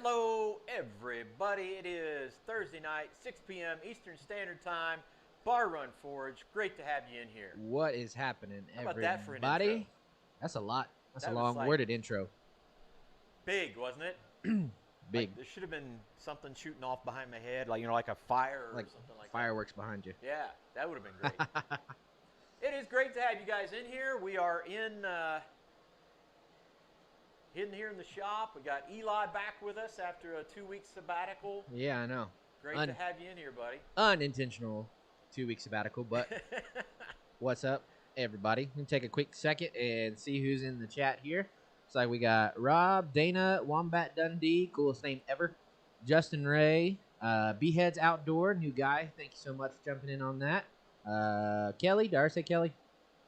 Hello, everybody. It is Thursday night, 6 p.m. Eastern Standard Time. Bar Run Forge. Great to have you in here. What is happening, How about everybody? that for an intro? That's a lot. That's That a was long like- worded intro. Big, wasn't it? Big. Like, there should have been something shooting off behind my head, like a fire or Like something like fireworks behind you. that. Yeah, that would have been great. It is great to have you guys in here. We are hidden here in the shop. We got Eli back with us after a 2-week sabbatical. Yeah, I know. Great to have you in here, buddy. Unintentional 2-week sabbatical, but what's up, everybody? Let me take a quick second and see who's in the chat here. Looks like we got Rob, Dana, Wombat Dundee, coolest name ever. Justin Ray, Beheads Outdoor, new guy. Thank you so much for jumping in on that. Kelly, did I say Kelly?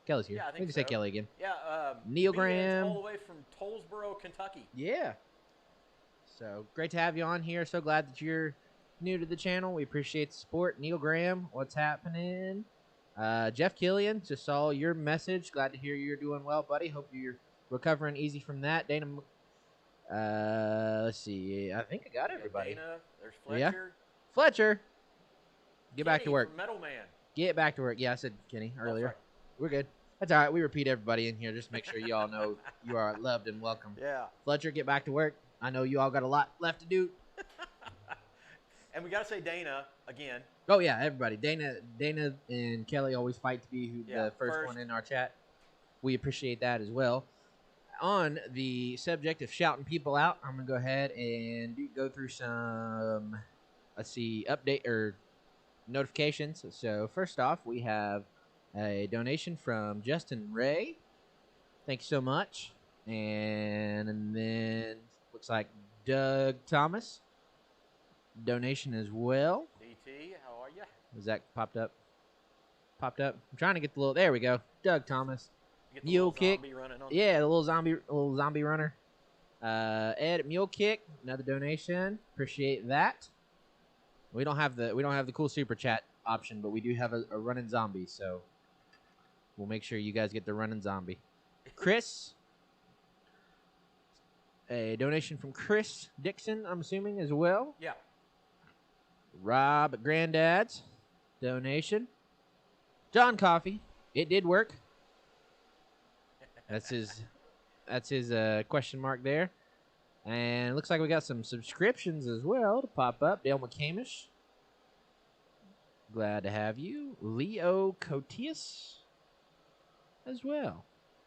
Kelly's here. Yeah, I think we can so. say Kelly again. Yeah, Neil Beheads Graham. all the way from Tollsboro, Kentucky. Yeah. So great to have you on here. So glad that you're new to the channel. We appreciate the support. Neil Graham, what's happening? Jeff Killian, just saw your message. Glad to hear you're doing well, buddy. Hope you're recovering easy from that. Dana, let's see. I think I got everybody. Dana, there's Fletcher. Yeah. Fletcher, get back to Kenny work. from Metal Man. Get back to work. Yeah, I said Kenny earlier. That's We're good. That's all right. We repeat everybody in here. Just make sure you all know you are loved and welcome. right. Yeah. Fletcher, get back to work. I know you all got a lot left to do. And we got to say Dana again. Oh yeah, everybody. Dana and Kelly always fight to be Yeah, the first one in our chat. We appreciate that as well. On the subject of shouting people out, I'm gonna go ahead and go through some, let's see, update or notifications. So first off, we have a donation from Justin Ray. Thank you so much. And then looks like Doug Thomas. Donation as well. DT, how are you? Is that popped up? Popped up. I'm trying to get the little. There we go. Doug Thomas. You get the Mule little kick. zombie running on. Yeah, the little zombie runner. Ed at Mule Kick, another donation. Appreciate that. We don't have the cool super chat option, but we do have a running zombie, so we'll make sure you guys get the running zombie. Chris. A donation from Chris Dixon, I'm assuming, as well. Yeah. Rob at Granddad's donation. John Coffee. It did work. That's his question mark there. And it looks like we got some subscriptions as well to pop up. Dale McCamish. Glad to have you. Leo Cotius as well.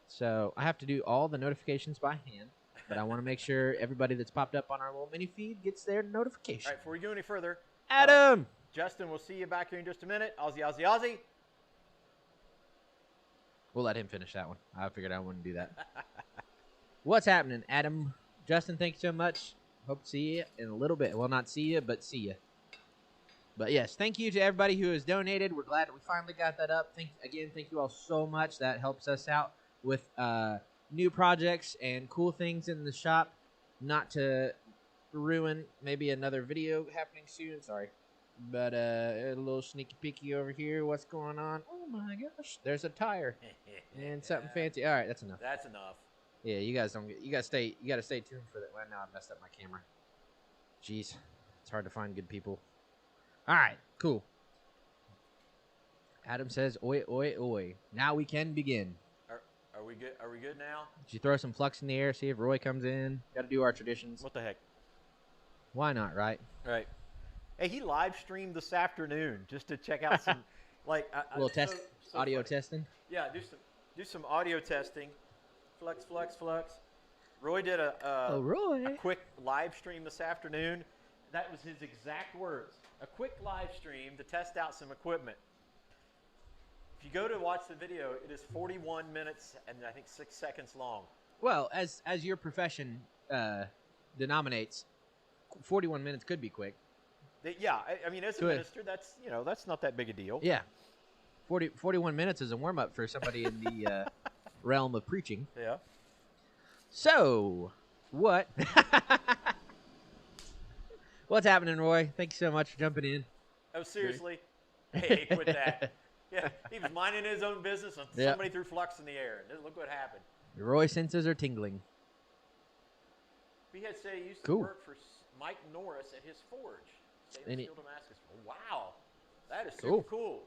So I have to do all the notifications by hand, but I want to make sure everybody that's popped up on our little mini feed gets their notification. All right, before we go any further, Adam! Justin, we'll see you back here in just a minute. Aussie, Aussie, Aussie. We'll let him finish that one. I figured I wouldn't do that. What's happening, Adam? Justin, thank you so much. Hope to see you in a little bit. Well, not see you, but see you. But yes, thank you to everybody who has donated. We're glad that we finally got that up. Thank you all so much. That helps us out with new projects and cool things in the shop. Not to ruin maybe another video happening soon. Sorry. But a little sneaky peeky over here. What's going on? Oh my gosh. There's a tire. And something fancy. All right, that's enough. That's enough. Yeah, you guys don't get, you gotta stay tuned for that. Well, now I messed up my camera. Jeez. It's hard to find good people. All right, cool. Adam says, oi, oi, oi. Now we can begin. Are we good? Are we good now? Did you throw some flux in the air, see if Roy comes in? Got to do our traditions. What the heck? Why not, right? Right. Hey, he live streamed this afternoon just to check out some, like A little test, so audio funny. testing. Yeah, do some audio testing. Flux, flux, flux. Roy did a Roy. quick live stream this afternoon. That was his exact words. A quick live stream to test out some equipment. If you go to watch the video, it is 41 minutes and I think 6 seconds long. Well, as your profession denominates, 41 minutes could be quick. Yeah, I mean, as a minister, that's not that big a deal. Yeah. 41 minutes is a warm-up for somebody in the realm of preaching. Yeah. So, what? What's happening, Roy? Thank you so much for jumping in. Oh, seriously? Hey, quit that. Yeah, he was minding his own business and somebody threw flux in the air. And look what happened. Roy senses are tingling. Behead said he used to Cool. work for Mike Norris at his forge. And Steel Damascus. Wow, that is Cool. super cool.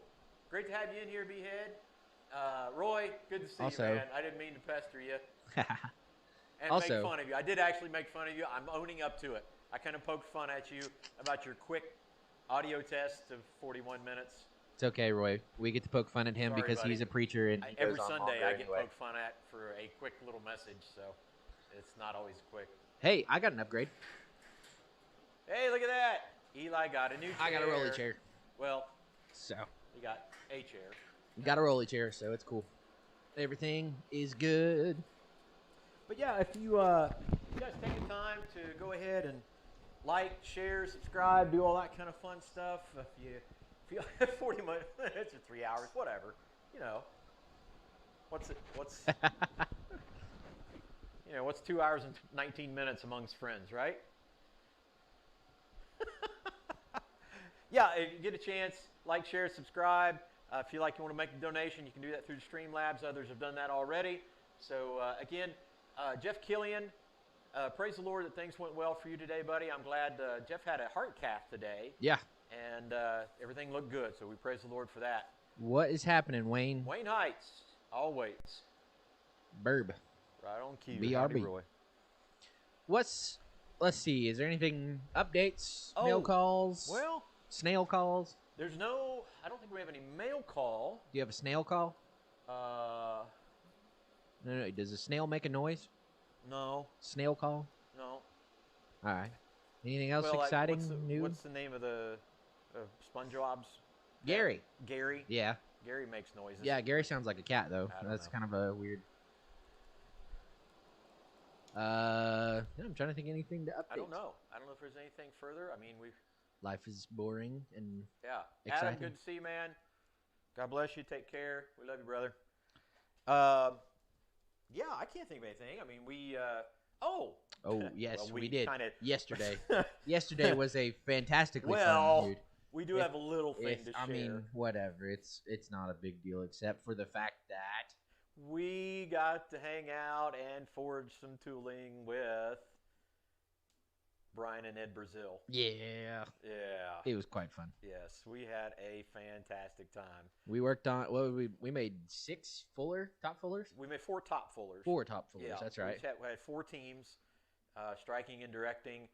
Great to have you in here, Behead. Roy, good to see Also- you, man. I didn't mean to pester you and Also- make fun of you. I did actually make fun of you. I'm owning up to it. I kind of poked fun at you about your quick audio test of 41 minutes. It's okay, Roy. We get to poke fun at him Sorry, because buddy. he's a preacher and he Every goes on Sunday longer I get anyway. poked fun at for a quick little message, so it's not always quick. Hey, I got an upgrade. Hey, look at that. Eli got a new chair. I got a rolly chair. Well, So, he got a chair. got a rolly chair, so it's cool. Everything is good. But yeah, if you guys take the time to go ahead and like, share, subscribe, do all that kind of fun stuff. If you 40 minutes or 3 hours, whatever, you know. What's 2 hours and 19 minutes amongst friends, right? Yeah, if you get a chance, like, share, subscribe. If you want to make a donation, you can do that through the Streamlabs. Others have done that already. So again, Jeff Killian, praise the Lord that things went well for you today, buddy. I'm glad Jeff had a heart cath today. Yeah. And everything looked good, so we praise the Lord for that. What is happening, Wayne? Wayne Heights, always. Burb. Right on cue. BRB. Howdy, Roy. Let's see. Is there anything, updates, Oh, mail calls, Well, snail calls? there's I don't think we have any mail call. Do you have a snail call? No. No. Does a snail make a noise? Snail call? No. All right. Anything else Well, exciting, new? What's the name of the SpongeBob's? Gary. Gary. Yeah. Gary makes noises. Yeah, Gary sounds like a cat, though. I don't That's know. kind of a weird. Yeah, I'm trying to think of anything to update. I don't know. I don't know if there's anything further. I mean, Life is boring and yeah. Exciting. Adam, good to see you, man. God bless you. Take care. We love you, brother. Yeah, I can't think of anything. I mean, oh yes, Well, we did kinda- yesterday. Yesterday was a fantastically Well, fun, dude. we do If- have a little thing to share. I mean, whatever. It's not a big deal, except for the fact that we got to hang out and forge some tooling with Brian and Ed Brazil. yeah, Yeah. it was quite fun. Yes, we had a fantastic time. We worked on we made 6 top fullers, We made 4 top fullers. 4 top fullers. Yeah, That's we right. had 4 teams, striking and directing.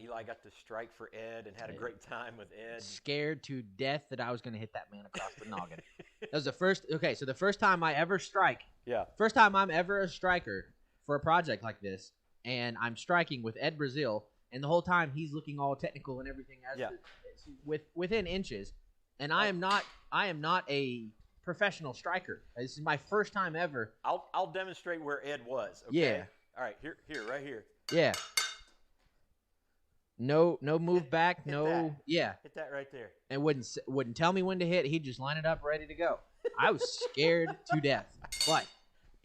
Eli got to strike for Ed and had a Yeah. great time with Ed. Scared to death that I was going to hit that man across the noggin. That was the first. Okay, so the first time I ever strike. Yeah. First time I'm ever a striker for a project like this, and I'm striking with Ed Brazil, and the whole time he's looking all technical and everything within inches, and I am not a professional striker. This is my first time ever. I'll demonstrate where Ed was. Okay? Yeah. All right, here, right here. Yeah. No move back. hit No. that. Yeah. Hit that right there. And wouldn't tell me when to hit. He'd just line it up, ready to go. I was scared to death, but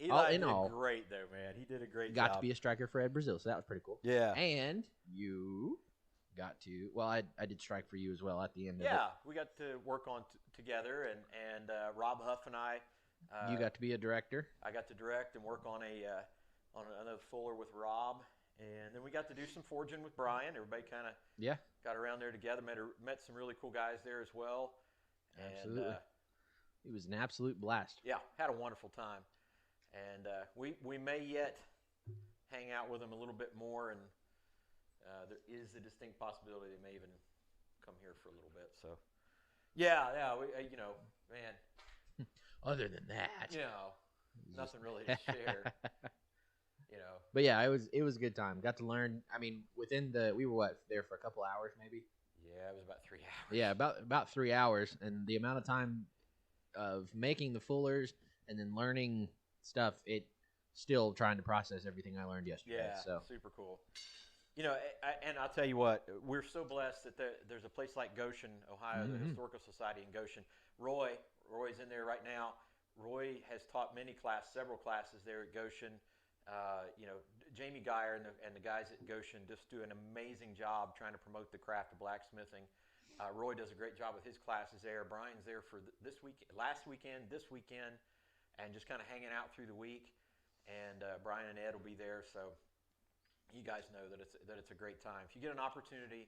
Eli in did all, great though, man. He did a great got job. to be a striker for Ed Brazil, so that was pretty cool. Yeah. And you got to. Well, I did strike for you as well at the end of it. Yeah, we got to work on together, and Rob Huff and I. You got to be a director. I got to direct and work on another fuller with Rob, and then we got to do some forging with Brian. Everybody kind of got around there together. Met some really cool guys there as well. Absolutely. And, It was an absolute blast. yeah, had a wonderful time, and we may yet hang out with them a little bit more, and there is a distinct possibility they may even come here for a little bit. So, yeah, we, man, Other than that, nothing really to share. But yeah, it was a good time. Got to learn. I mean, we were there for a couple hours maybe. Yeah, it was about 3 hours. Yeah, about 3 hours, and the amount of time of making the fullers and then learning stuff. It still trying to process everything I learned yesterday. Yeah, so super cool. And I'll tell you what, we're so blessed that there's a place like Goshen, Ohio, the Historical Society in Goshen. Roy's in there right now. Roy has taught several classes there at Goshen. Jamie Geyer and the guys at Goshen just do an amazing job trying to promote the craft of blacksmithing. Roy does a great job with his classes there. Brian's there for last weekend, this weekend, and just kind of hanging out through the week. And Brian and Ed will be there. So you guys know that it's a great time. If you get an opportunity,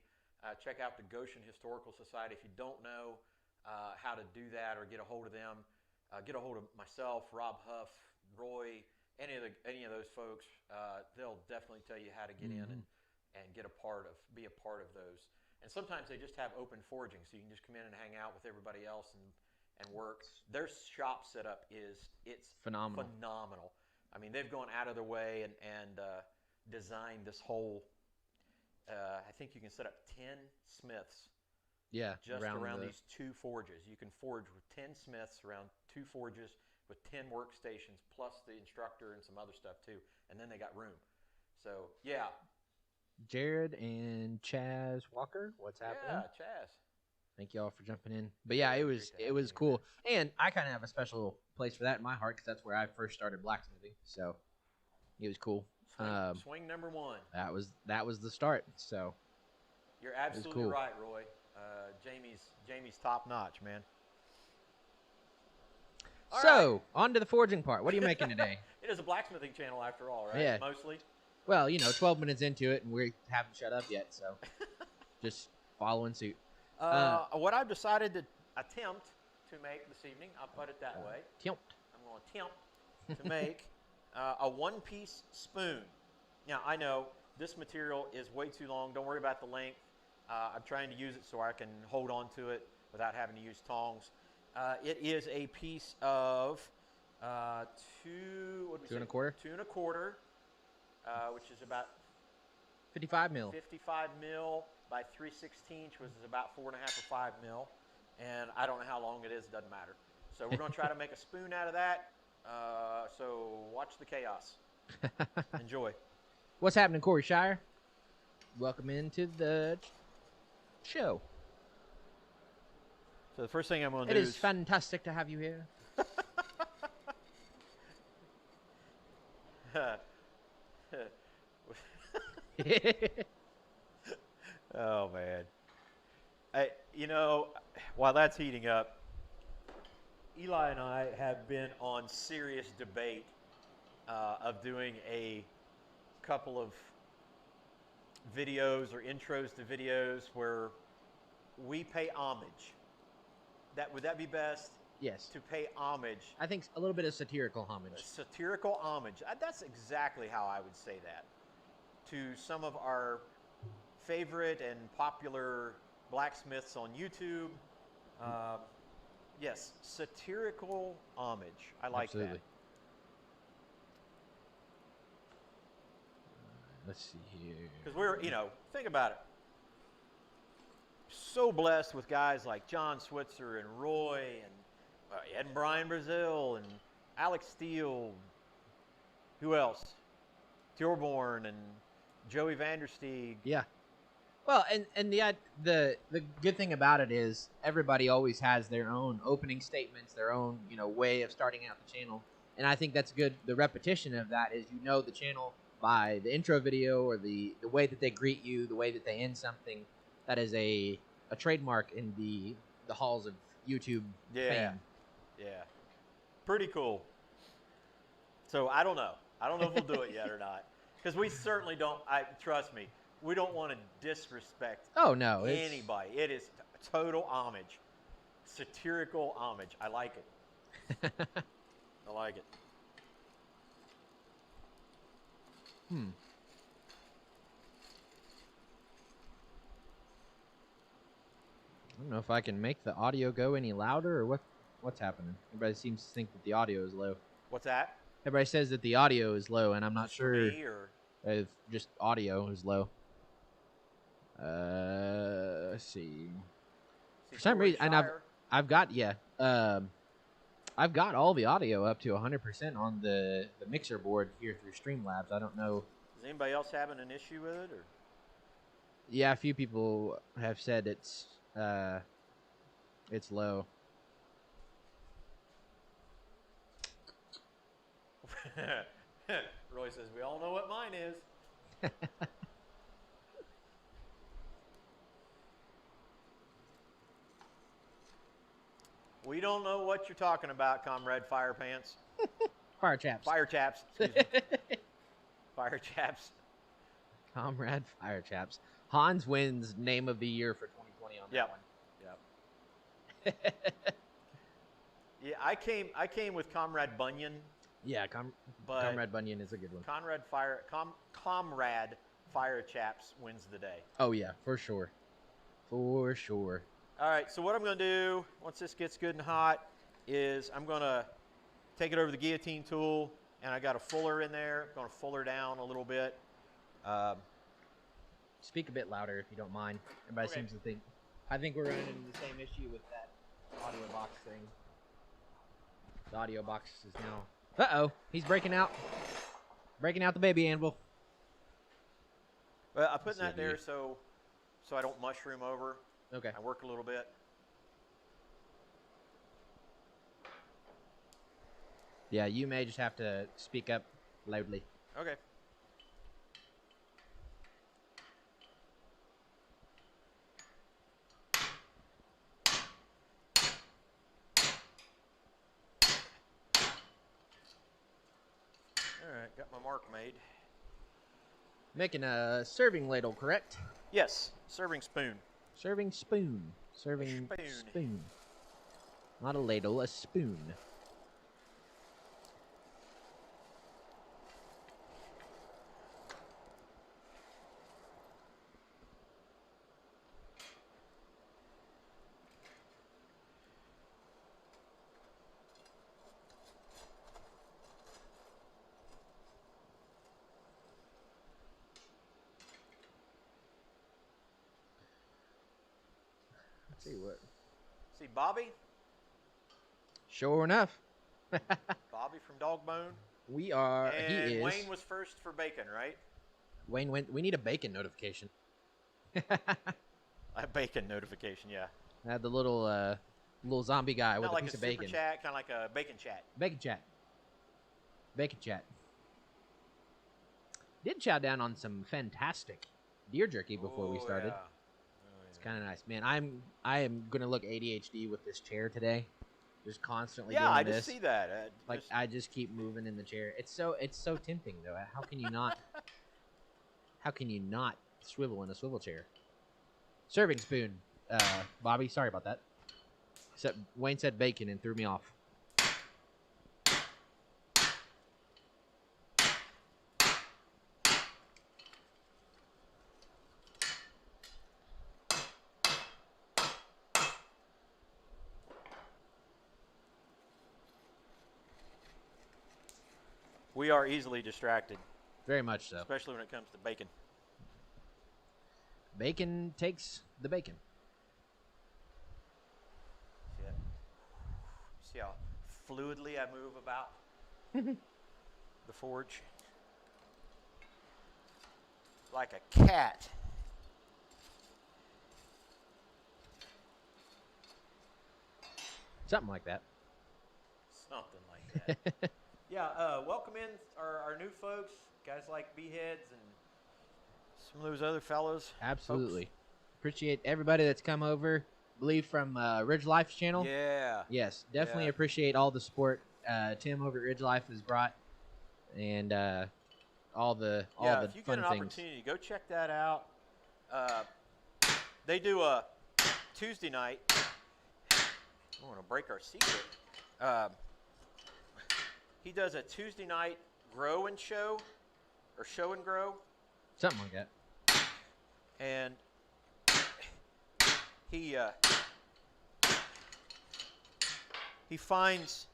check out the Goshen Historical Society. If you don't know how to do that or get a hold of them, get a hold of myself, Rob Huff, Roy, any of those folks. They'll definitely tell you how to get in and be a part of those. And sometimes they just have open foraging, so you can just come in and hang out with everybody else and work. Their shop setup it's phenomenal. I mean, they've gone out of their way and designed this whole. I think you can set up 10 smiths. Yeah, just around these 2 forges. You can forge with 10 smiths around 2 forges with 10 workstations plus the instructor and some other stuff too. And then they got room. So yeah. Jared and Chaz Walker, what's happening? Yeah, Chaz. Thank you all for jumping in. But yeah, it was cool, and I kind of have a special place for that in my heart because that's where I first started blacksmithing. So it was cool. Swing number 1. That was the start. So you're absolutely right, Roy. Jamie's top notch, man. So on to the forging part. What are you making today? It is a blacksmithing channel after all, right? Yeah. Mostly. Well, 12 minutes into it, and we haven't shut up yet, so just following suit. What I've decided to attempt to make this evening, I'll put it that way. I'm going to attempt to make a one-piece spoon. Now, I know this material is way too long. Don't worry about the length. I'm trying to use it so I can hold on to it without having to use tongs. It is a piece of 2 and a quarter? 2 1/4, which is about 55 mil. 55 mil by 3/16, which is about 4.5 or 5 mil. And I don't know how long it is, doesn't matter. So we're going to try to make a spoon out of that. So watch the chaos. Enjoy. What's happening, Corey Shire? Welcome into the show. So the first thing I'm going to do is... It is fantastic to have you here. Oh, man. While that's heating up, Eli and I have been on serious debate of doing a couple of videos or intros to videos where we pay homage. Would that be best? Yes. To pay homage. I think a little bit of satirical homage. Satirical homage. That's exactly how I would say that. To some of our favorite and popular blacksmiths on YouTube. Yes, satirical homage. I like that. Let's see here. Because we're, think about it. So blessed with guys like John Switzer and Roy and Brian Brazil and Alex Steele. Who else? Tilborn and Joey Vandersteeg. Yeah. Well, and the good thing about it is everybody always has their own opening statements, their own way of starting out the channel, and I think that's good. The repetition of that is the channel by the intro video or the way that they greet you, the way that they end something. That is a trademark in the halls of YouTube fame. Yeah, pretty cool. So I don't know if we'll do it yet or not, because we certainly don't. Trust me. We don't want to disrespect anybody. It is total homage. Satirical homage. I like it. I like it. I don't know if I can make the audio go any louder or what's happening. Everybody seems to think that the audio is low. What's that? Everybody says that the audio is low, and I'm not sure if just audio is low. Let's see. For some reason, and I've got all the audio up to 100% on the mixer board here through Streamlabs. I don't know. Is anybody else having an issue with it, or? Yeah, a few people have said it's low. Roy says we all know what mine is. We don't know what you're talking about, Comrade Fire Pants. Fire Chaps. Fire Chaps. Excuse me. Fire Chaps. Comrade Fire Chaps. Hans wins Name of the Year for 2020 on that Yep. one. Yep. Yeah, I came with Comrade Bunyan, Yeah, but Comrade Bunyan is a good one. Comrade Fire Chaps wins the day. Oh yeah, for sure. For sure. All right, so what I'm going to do once this gets good and hot is I'm going to take it over the guillotine tool, and I got a fuller in there. I'm going to fuller down a little bit. Speak a bit louder if you don't mind. Everybody Okay. seems to think. I think we're running into the same issue with that audio box thing. The audio box is now. Uh-oh, he's breaking out. Breaking out the baby anvil. Well, I'm putting that Silly. there so I don't mushroom over. Okay. I work a little bit. Yeah, you may just have to speak up loudly. Okay. All right, got my mark made. Making a serving ladle, correct? Yes, serving spoon. Serving spoon. Serving Spoon. spoon. Not a ladle, a spoon. Let's see what. See Bobby? Sure enough. Bobby from Dogbone. We are. And He is. Wayne was first for bacon, right? Wayne went. We need a bacon notification. A bacon notification, yeah. I had the little zombie guy with Not a like piece a of super bacon. chat, kind of like a bacon chat. Bacon chat. Bacon chat. Did chow down on some fantastic deer jerky before we Oh, started. yeah. It's kind of nice, man. I am gonna look ADHD with this chair today, just constantly. Yeah, doing I this. just see that. Like I just keep moving in the chair. It's so tempting though. How can you not? How can you not swivel in a swivel chair? Serving spoon, Bobby. Sorry about that. Except Wayne said bacon and threw me off. We are easily distracted, Very much so. especially when it comes to bacon. Bacon takes the bacon. See that? See how fluidly I move about the forge? Like a cat. Something like that. Something like that. Yeah, welcome in our new folks, guys like B-Heads and some of those other fellows. Absolutely. Appreciate everybody that's come over. Believe from Ridge Life's channel. Yeah. Yes, definitely Yeah. appreciate all the support Tim over at Ridge Life has brought, and all the If you get fun an things. opportunity, go check that out. They do a Tuesday night. I want to break our secret. He does a Tuesday night grow and show, or show and grow, Something like that. and he finds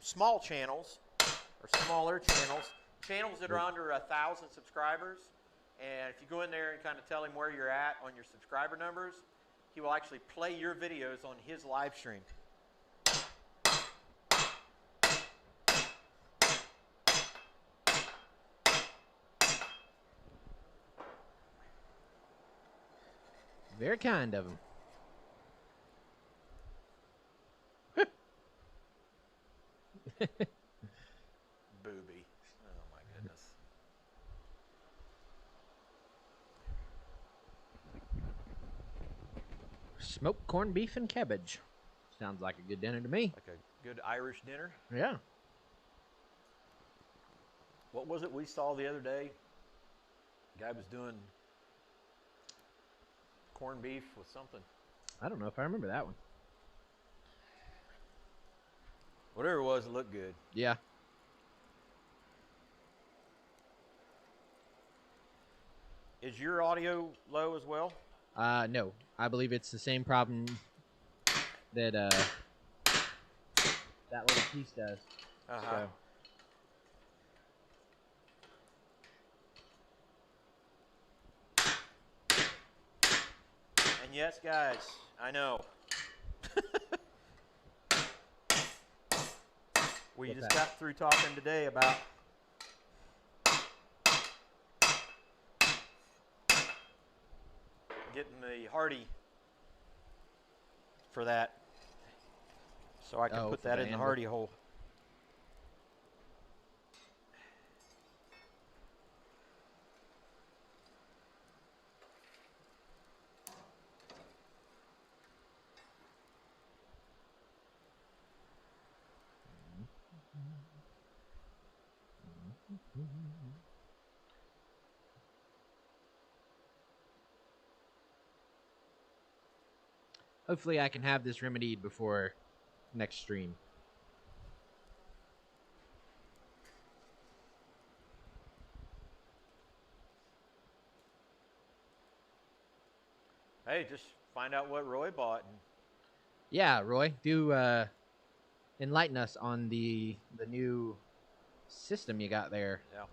small channels or smaller channels that are under 1,000 subscribers. And if you go in there and kind of tell him where you're at on your subscriber numbers, he will actually play your videos on his live stream. Very kind of him. Booby. Oh my goodness. Smoked corned beef and cabbage. Sounds like a good dinner to me. Like a good Irish dinner. Yeah. What was it we saw the other day? Guy was doing corned beef with something. I don't know if I remember that one. Whatever it was, it looked good. Yeah. Is your audio low as well? No. I believe it's the same problem that that little piece does. Uh-huh. And yes, guys, I know. We What's just that? got through talking today about getting the hardy for that, so I can put for that the in the anvil. hardy hole. Hopefully I can have this remedied before next stream. Hey, just find out what Roy bought. And Yeah, Roy, do enlighten us on the new system you got there. yeah.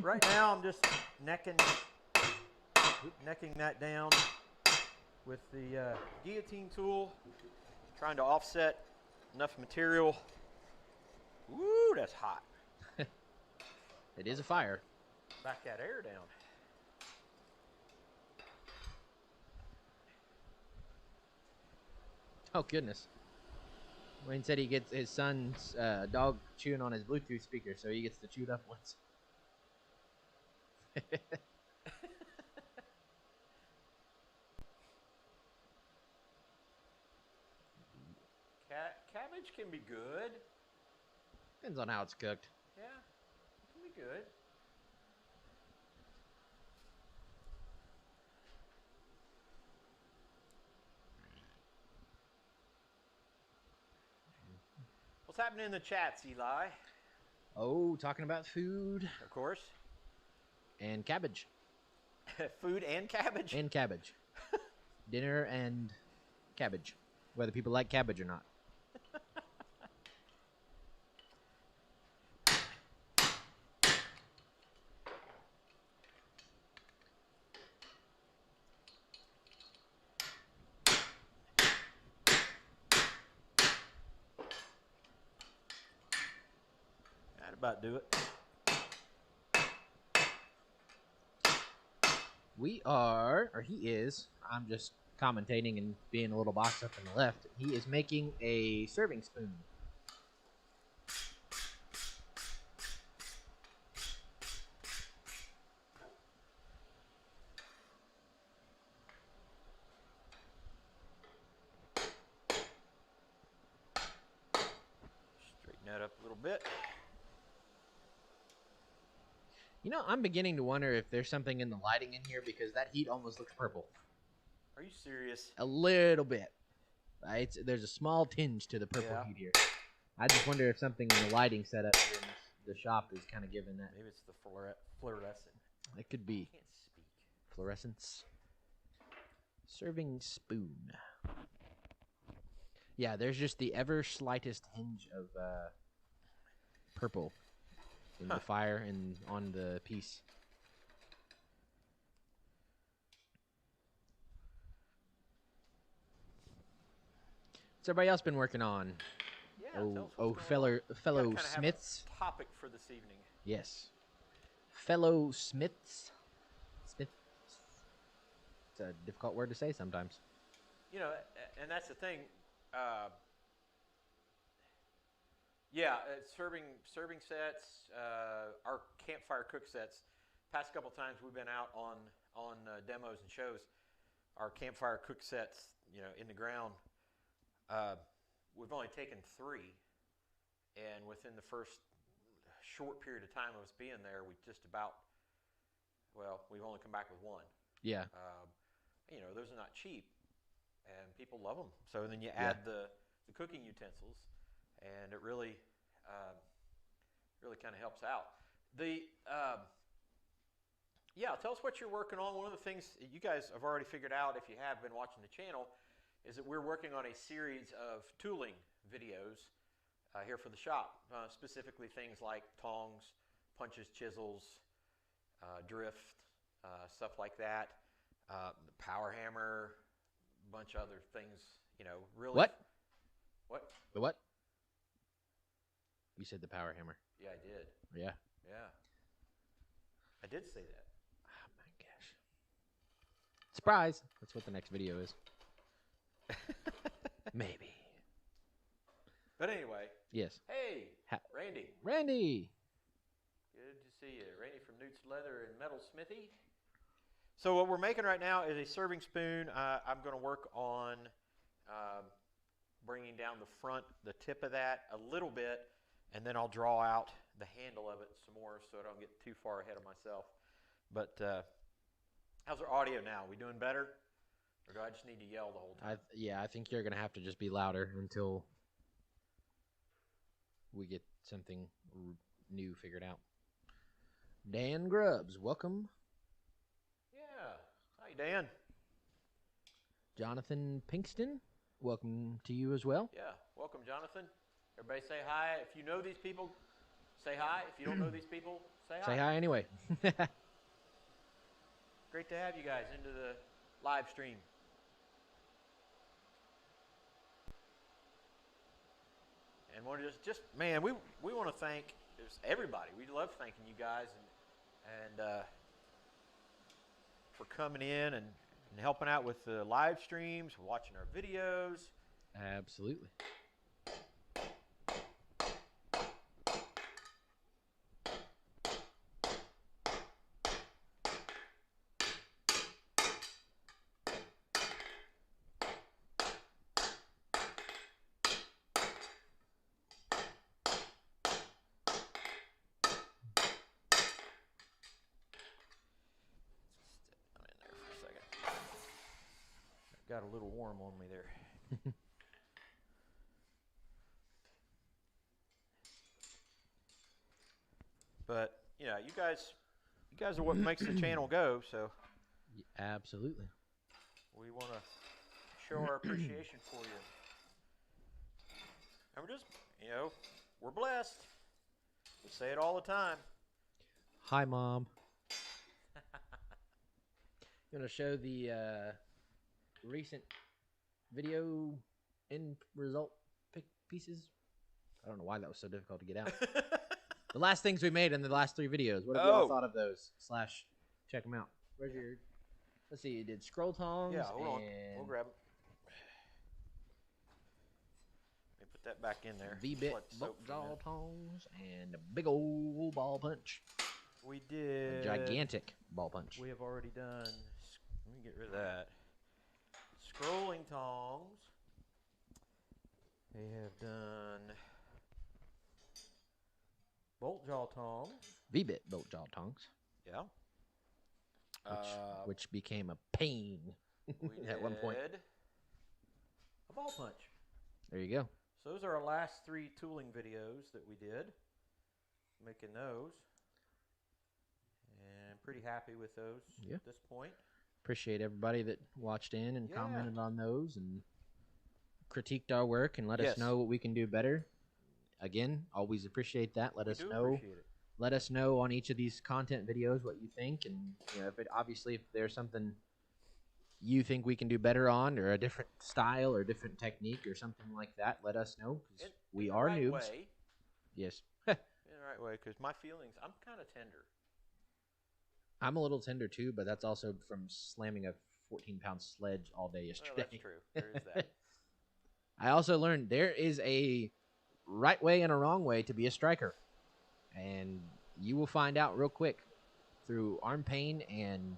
Right now, I'm just necking that down with the guillotine tool, trying to offset enough material. Woo, that's hot. It is a fire. Back that air down. Oh, goodness. Wayne said he gets his son's dog chewing on his Bluetooth speaker, so he gets the chewed up ones. Cabbage can be good. Depends on how it's cooked. Yeah, it can be good. What's happening in the chats, Eli? Oh, talking about food Of course. and cabbage. Food and cabbage? And cabbage. Dinner and cabbage. Whether people like cabbage or not. That'd about do it. We are, or he is, I'm just commentating and being a little box up on the left. He is making a serving spoon. Straighten that up a little bit. You know, I'm beginning to wonder if there's something in the lighting in here because that heat almost looks purple. Are you serious? A little bit. There's a small tinge to the purple heat here. I just wonder if something in the lighting setup here in the shop is kind of giving that. Maybe it's the fluorescent. It could be. I can't speak. Fluorescence. Serving spoon. Yeah, there's just the ever slightest hinge of purple in the fire and on the piece. What's everybody else been working on? Yeah, tell us what's going on. fellow We gotta kinda smiths. have a topic for this evening. Yes, fellow smiths. Smith. It's a difficult word to say sometimes. You know, and that's the thing. Yeah, serving sets, our campfire cook sets. Past couple times we've been out on demos and shows. Our campfire cook sets, you know, in the ground. We've only taken 3, and within the first short period of time of us being there, we've only come back with 1. Yeah. You know, those are not cheap, and people love them. So then you add the cooking utensils, and it really kind of helps out. Tell us what you're working on. One of the things you guys have already figured out, if you have been watching the channel, is that we're working on a series of tooling videos here for the shop, specifically things like tongs, punches, chisels, drift, stuff like that, the power hammer, a bunch of other things, you know, really. What? What? The what? You said the power hammer. Yeah, I did. Yeah. Yeah. I did say that. Oh my gosh. Surprise! That's what the next video is. Maybe. But anyway. Yes. Hey, Randy. Randy! Good to see you. Randy from Newt's Leather and Metal Smithy. So what we're making right now is a serving spoon. I'm going to work on bringing down the tip of that a little bit, and then I'll draw out the handle of it some more so I don't get too far ahead of myself. But how's our audio now? We doing better? Or do I just need to yell the whole time? I think you're going to have to just be louder until we get something new figured out. Dan Grubbs, welcome. Yeah. Hi, Dan. Jonathan Pinkston, welcome to you as well. Yeah. Welcome, Jonathan. Everybody say hi. If you know these people, say hi. If you don't know these people, say hi. Say hi anyway. Great to have you guys into the live stream. And want to man, we want to thank everybody. We love thanking you guys and for coming in and helping out with the live streams, watching our videos. Absolutely. Got a little warm on me there. But yeah, you guys are what makes the channel go. So Yeah, absolutely. we want to show our appreciation for you. And we're just, we're blessed. We say it all the time. Hi, Mom. You want to show the recent video end result pieces? I don't know why that was so difficult to get out. The last things we made in the last 3 videos. What have you all thought of those? / check them out. Where's your... Let's see, you did scroll tongs. Yeah, hold on. We'll grab them. Let me put that back in there. V-bit bolt jaw tongs and a big old ball punch. We did. A gigantic ball punch. We have already done. Let me get rid of that. Scrolling tongs. We have done bolt jaw tongs. V-bit bolt jaw tongs. Yeah. Which became a pain at one point. A ball punch. There you go. So those are our last 3 tooling videos that we did. Making those. And I'm pretty happy with those at this point. Appreciate everybody that watched in and Yeah. commented on those and critiqued our work and let Yes. us know what we can do better. Again, always appreciate that. Let We us do know. appreciate it. Let us know on each of these content videos what you think, and if there's something you think we can do better on, or a different style or different technique or something like that, let us know, because we are right noobs. Way. Yes. In the right way, because my feelings, I'm kind of tender. I'm a little tender too, but that's also from slamming a 14-pound sledge all day yesterday. Well, that's true. There is that. I also learned there is a right way and a wrong way to be a striker, and you will find out real quick through arm pain and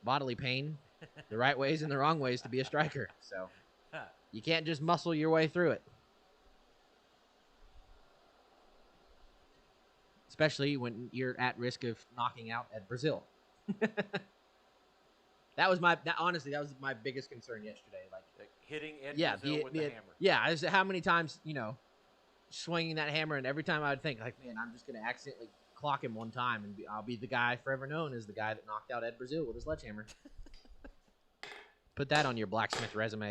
bodily pain the right ways and the wrong ways to be a striker. So you can't just muscle your way through it, especially when you're at risk of knocking out at Brazil. Honestly, that was my biggest concern yesterday. Like hitting Ed Brazil with the hammer. Yeah, I how many times, swinging that hammer, and every time I would think, like, man, I'm just going to accidentally clock him one time, and I'll be the guy forever known as the guy that knocked out Ed Brazil with a sledgehammer. Put that on your blacksmith resume.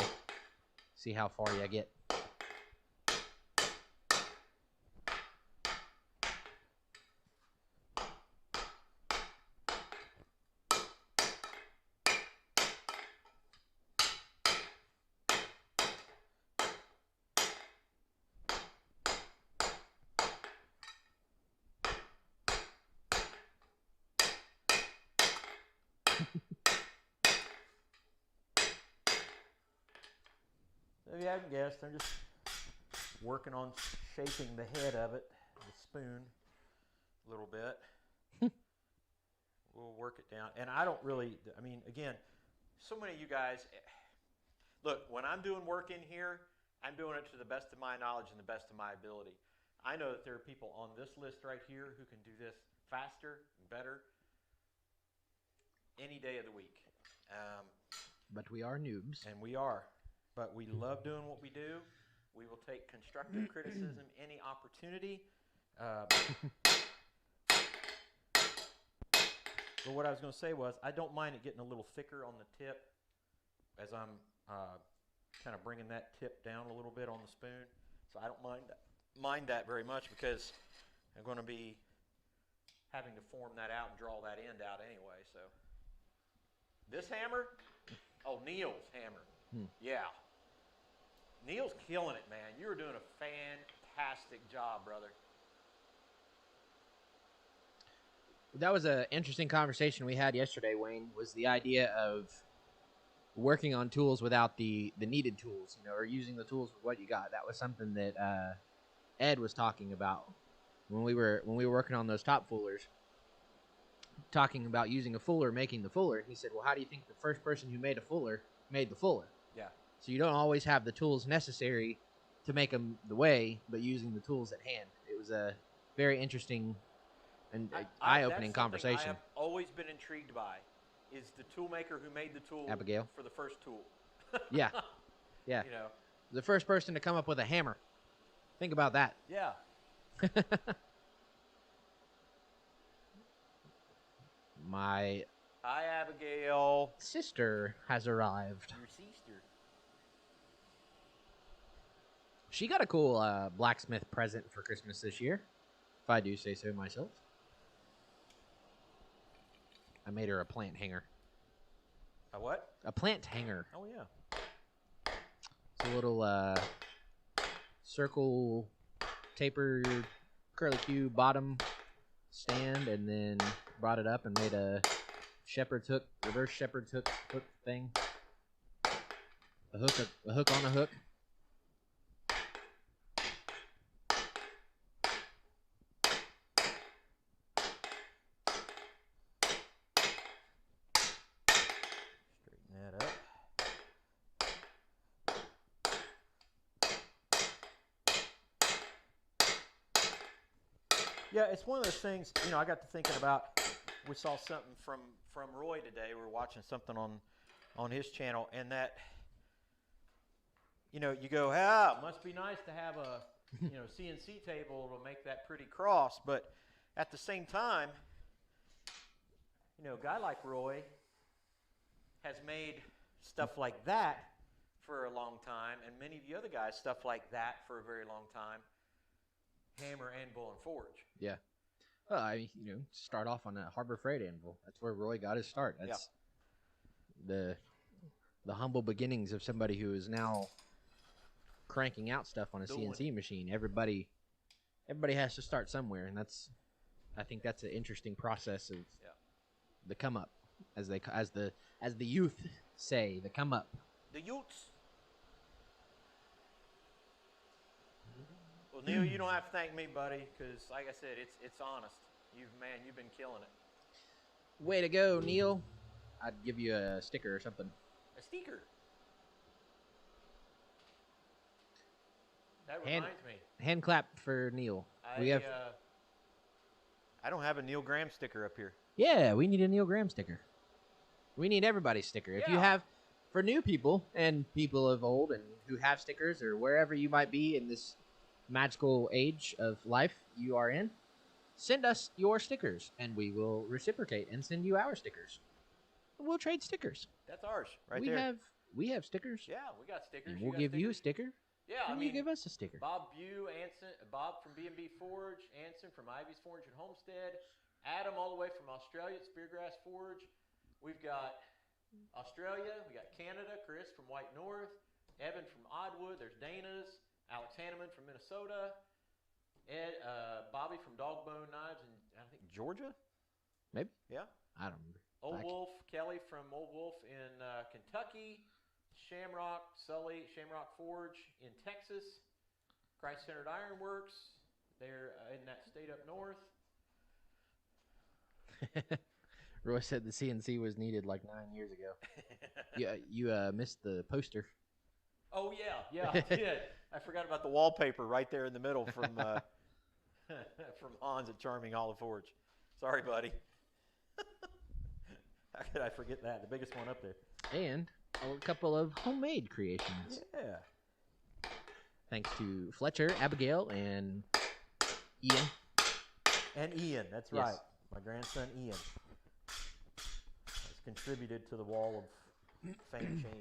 See how far you get. If you haven't guessed, I'm just working on shaping the head of it, the spoon, a little bit. We'll work it down. And I don't really, again, so many of you guys, look, when I'm doing work in here, I'm doing it to the best of my knowledge and the best of my ability. I know that there are people on this list right here who can do this faster and better any day of the week. But we are noobs. And we are. But we love doing what we do. We will take constructive criticism any opportunity. But what I was going to say was, I don't mind it getting a little thicker on the tip as I'm kind of bringing that tip down a little bit on the spoon. So I don't mind that very much, because I'm going to be having to form that out and draw that end out anyway. So this hammer, Neil's hammer. Yeah. Neil's killing it, man. You were doing a fantastic job, brother. That was an interesting conversation we had yesterday, Wayne, was the idea of working on tools without the needed tools, or using the tools with what you got. That was something that Ed was talking about when we were working on those top fullers, talking about using a fuller, making the fuller. He said, well, how do you think the first person who made a fuller made the fuller? Yeah. So you don't always have the tools necessary to make them the way, but using the tools at hand. It was a very interesting and eye-opening conversation. I have always been intrigued by is the tool maker who made the tool Abigail. For the first tool. Yeah. The first person to come up with a hammer. Think about that. Yeah. My Hi, Abigail. sister has arrived. Your sister. She got a cool blacksmith present for Christmas this year, if I do say so myself. I made her a plant hanger. A what? A plant hanger. Oh, yeah. It's a little circle taper curlicue bottom stand, and then brought it up and made a shepherd's hook, reverse shepherd's hook thing. A hook on a hook. Straighten that up. Yeah, it's one of those things, I got to thinking about, we saw something from Roy today. We were watching something on his channel, and that, you go, it must be nice to have a, CNC table to make that pretty cross. But at the same time, a guy like Roy, has made stuff like that for a long time, and many of the other guys stuff like that for a very long time. Hammer, anvil, and forge. Yeah. Well, start off on a Harbor Freight anvil. That's where Roy got his start. That's the humble beginnings of somebody who is now cranking out stuff on a CNC machine. Everybody has to start somewhere, and I think that's an interesting process of the come up, as the youth say, the come up. The youths. Well, Neil, you don't have to thank me, buddy, because like I said, it's honest. You've been killing it. Way to go, Neil. I'd give you a sticker or something. A sticker. That reminds me. Hand clap for Neil. I don't have a Neil Graham sticker up here. Yeah, we need a Neil Graham sticker. We need everybody's sticker. If you have, for new people and people of old and who have stickers or wherever you might be in this magical age of life you are in, send us your stickers and we will reciprocate and send you our stickers. We'll trade stickers. That's ours, right there. We have stickers. Yeah, we got stickers. And we'll give you a sticker. Yeah, and you give us a sticker. Bob Bew, Bob from B&B Forge, Anson from Ivy's Forge at Homestead, Adam all the way from Australia at Speargrass Forge. We've got Australia, we got Canada, Chris from White North, Evan from Oddwood, there's Dana's, Alex Hanneman from Minnesota, Bobby from Dogbone Knives in, I think, Georgia? Maybe. Yeah. I don't remember. Old Wolf, Kelly from Old Wolf in Kentucky, Shamrock Forge in Texas, Christ-Centered Ironworks, they're in that state up north. Roy said the CNC was needed like 9 years ago. You missed the poster. Oh, yeah, I did. I forgot about the wallpaper right there in the middle from from Hans at Charming Olive Forge. Sorry, buddy. How could I forget that? The biggest one up there. And a couple of homemade creations. Yeah. Thanks to Fletcher, Abigail, and Ian. And Ian, that's right. My grandson Ian has contributed to the wall of fame and shame.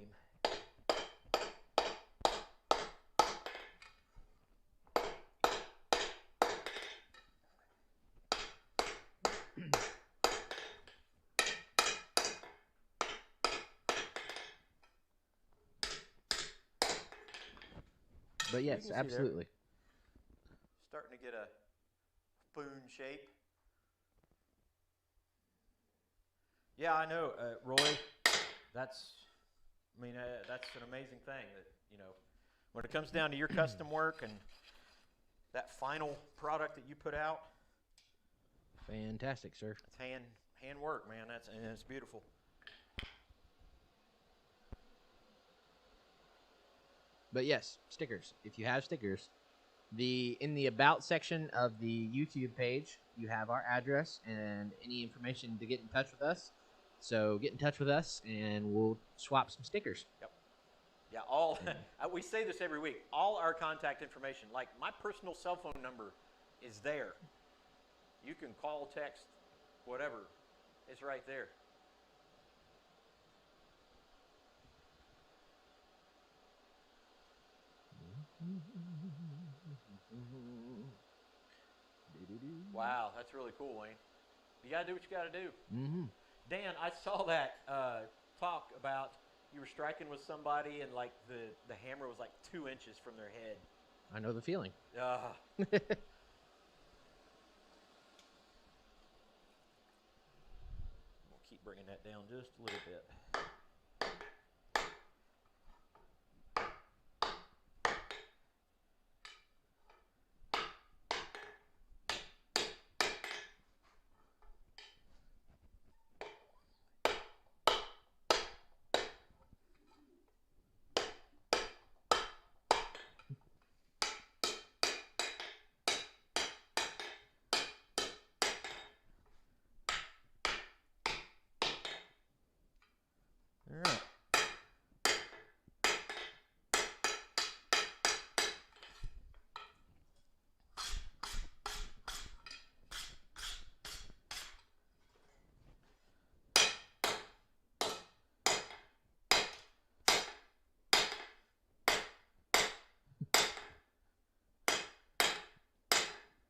But yes, absolutely. Starting to get a spoon shape. Yeah, I know, Roy. That's an amazing thing that, when it comes down to your custom work and that final product that you put out. Fantastic, sir. It's hand work, man. And it's beautiful. But yes, stickers. If you have stickers, in the about section of the YouTube page, you have our address and any information to get in touch with us. So get in touch with us, and we'll swap some stickers. Yep. Yeah, we say this every week. All our contact information, like my personal cell phone number, is there. You can call, text, whatever. It's right there. Wow, that's really cool, Wayne. You got to do what you got to do. Mm-hmm. Dan, I saw that talk about you were striking with somebody and like the hammer was like 2 inches from their head. I know the feeling. We'll keep bringing that down just a little bit.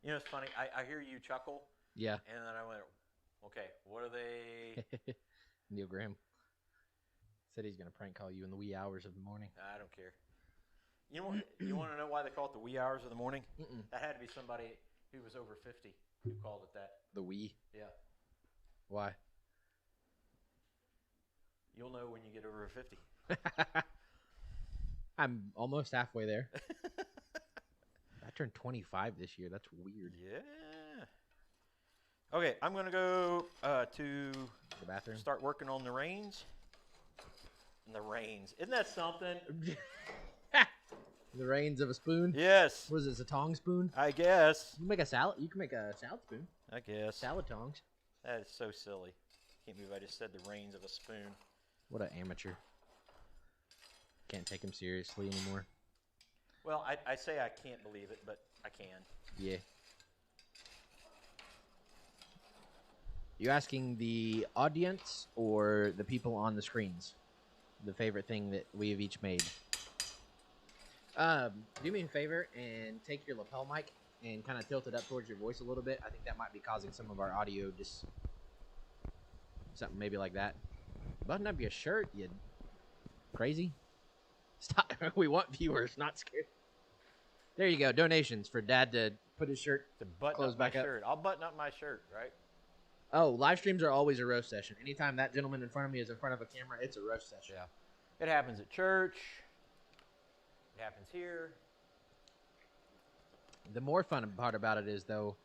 You know, it's funny. I hear you chuckle, Yeah. and then I went, okay, what are they? Neil Graham said he's gonna prank call you in the wee hours of the morning. I don't care. You know, you want to know why they call it the wee hours of the morning? Mm-mm. That had to be somebody who was over 50 who called it that. The wee. Yeah. Why? You'll know when you get over 50. I'm almost halfway there. I turned 25 this year. That's weird. Yeah. Okay, I'm going to go to The bathroom. start working on the reins. And the reins. Isn't that something? The reins of a spoon. Yes. What is this, a tong spoon? I guess. You can make a salad. You can make a salad spoon. I guess. Salad tongs. That is so silly. Can't believe I just said the reins of a spoon. What an amateur. Can't take him seriously anymore. Well, I say I can't believe it, but I can. Yeah. You asking the audience or the people on the screens? The favorite thing that we have each made. Do me a favor and take your lapel mic and kind of tilt it up towards your voice a little bit. I think that might be causing some of our audio just something maybe like that. Button up your shirt, you crazy. Stop. We want viewers, not scared. There you go. Donations for Dad to put his shirt. To button Close up my back up. shirt. I'll button up my shirt, right? Oh, live streams are always a roast session. Anytime that gentleman in front of me is in front of a camera, it's a roast session. Yeah. It happens at church. It happens here. The more fun part about it is, though,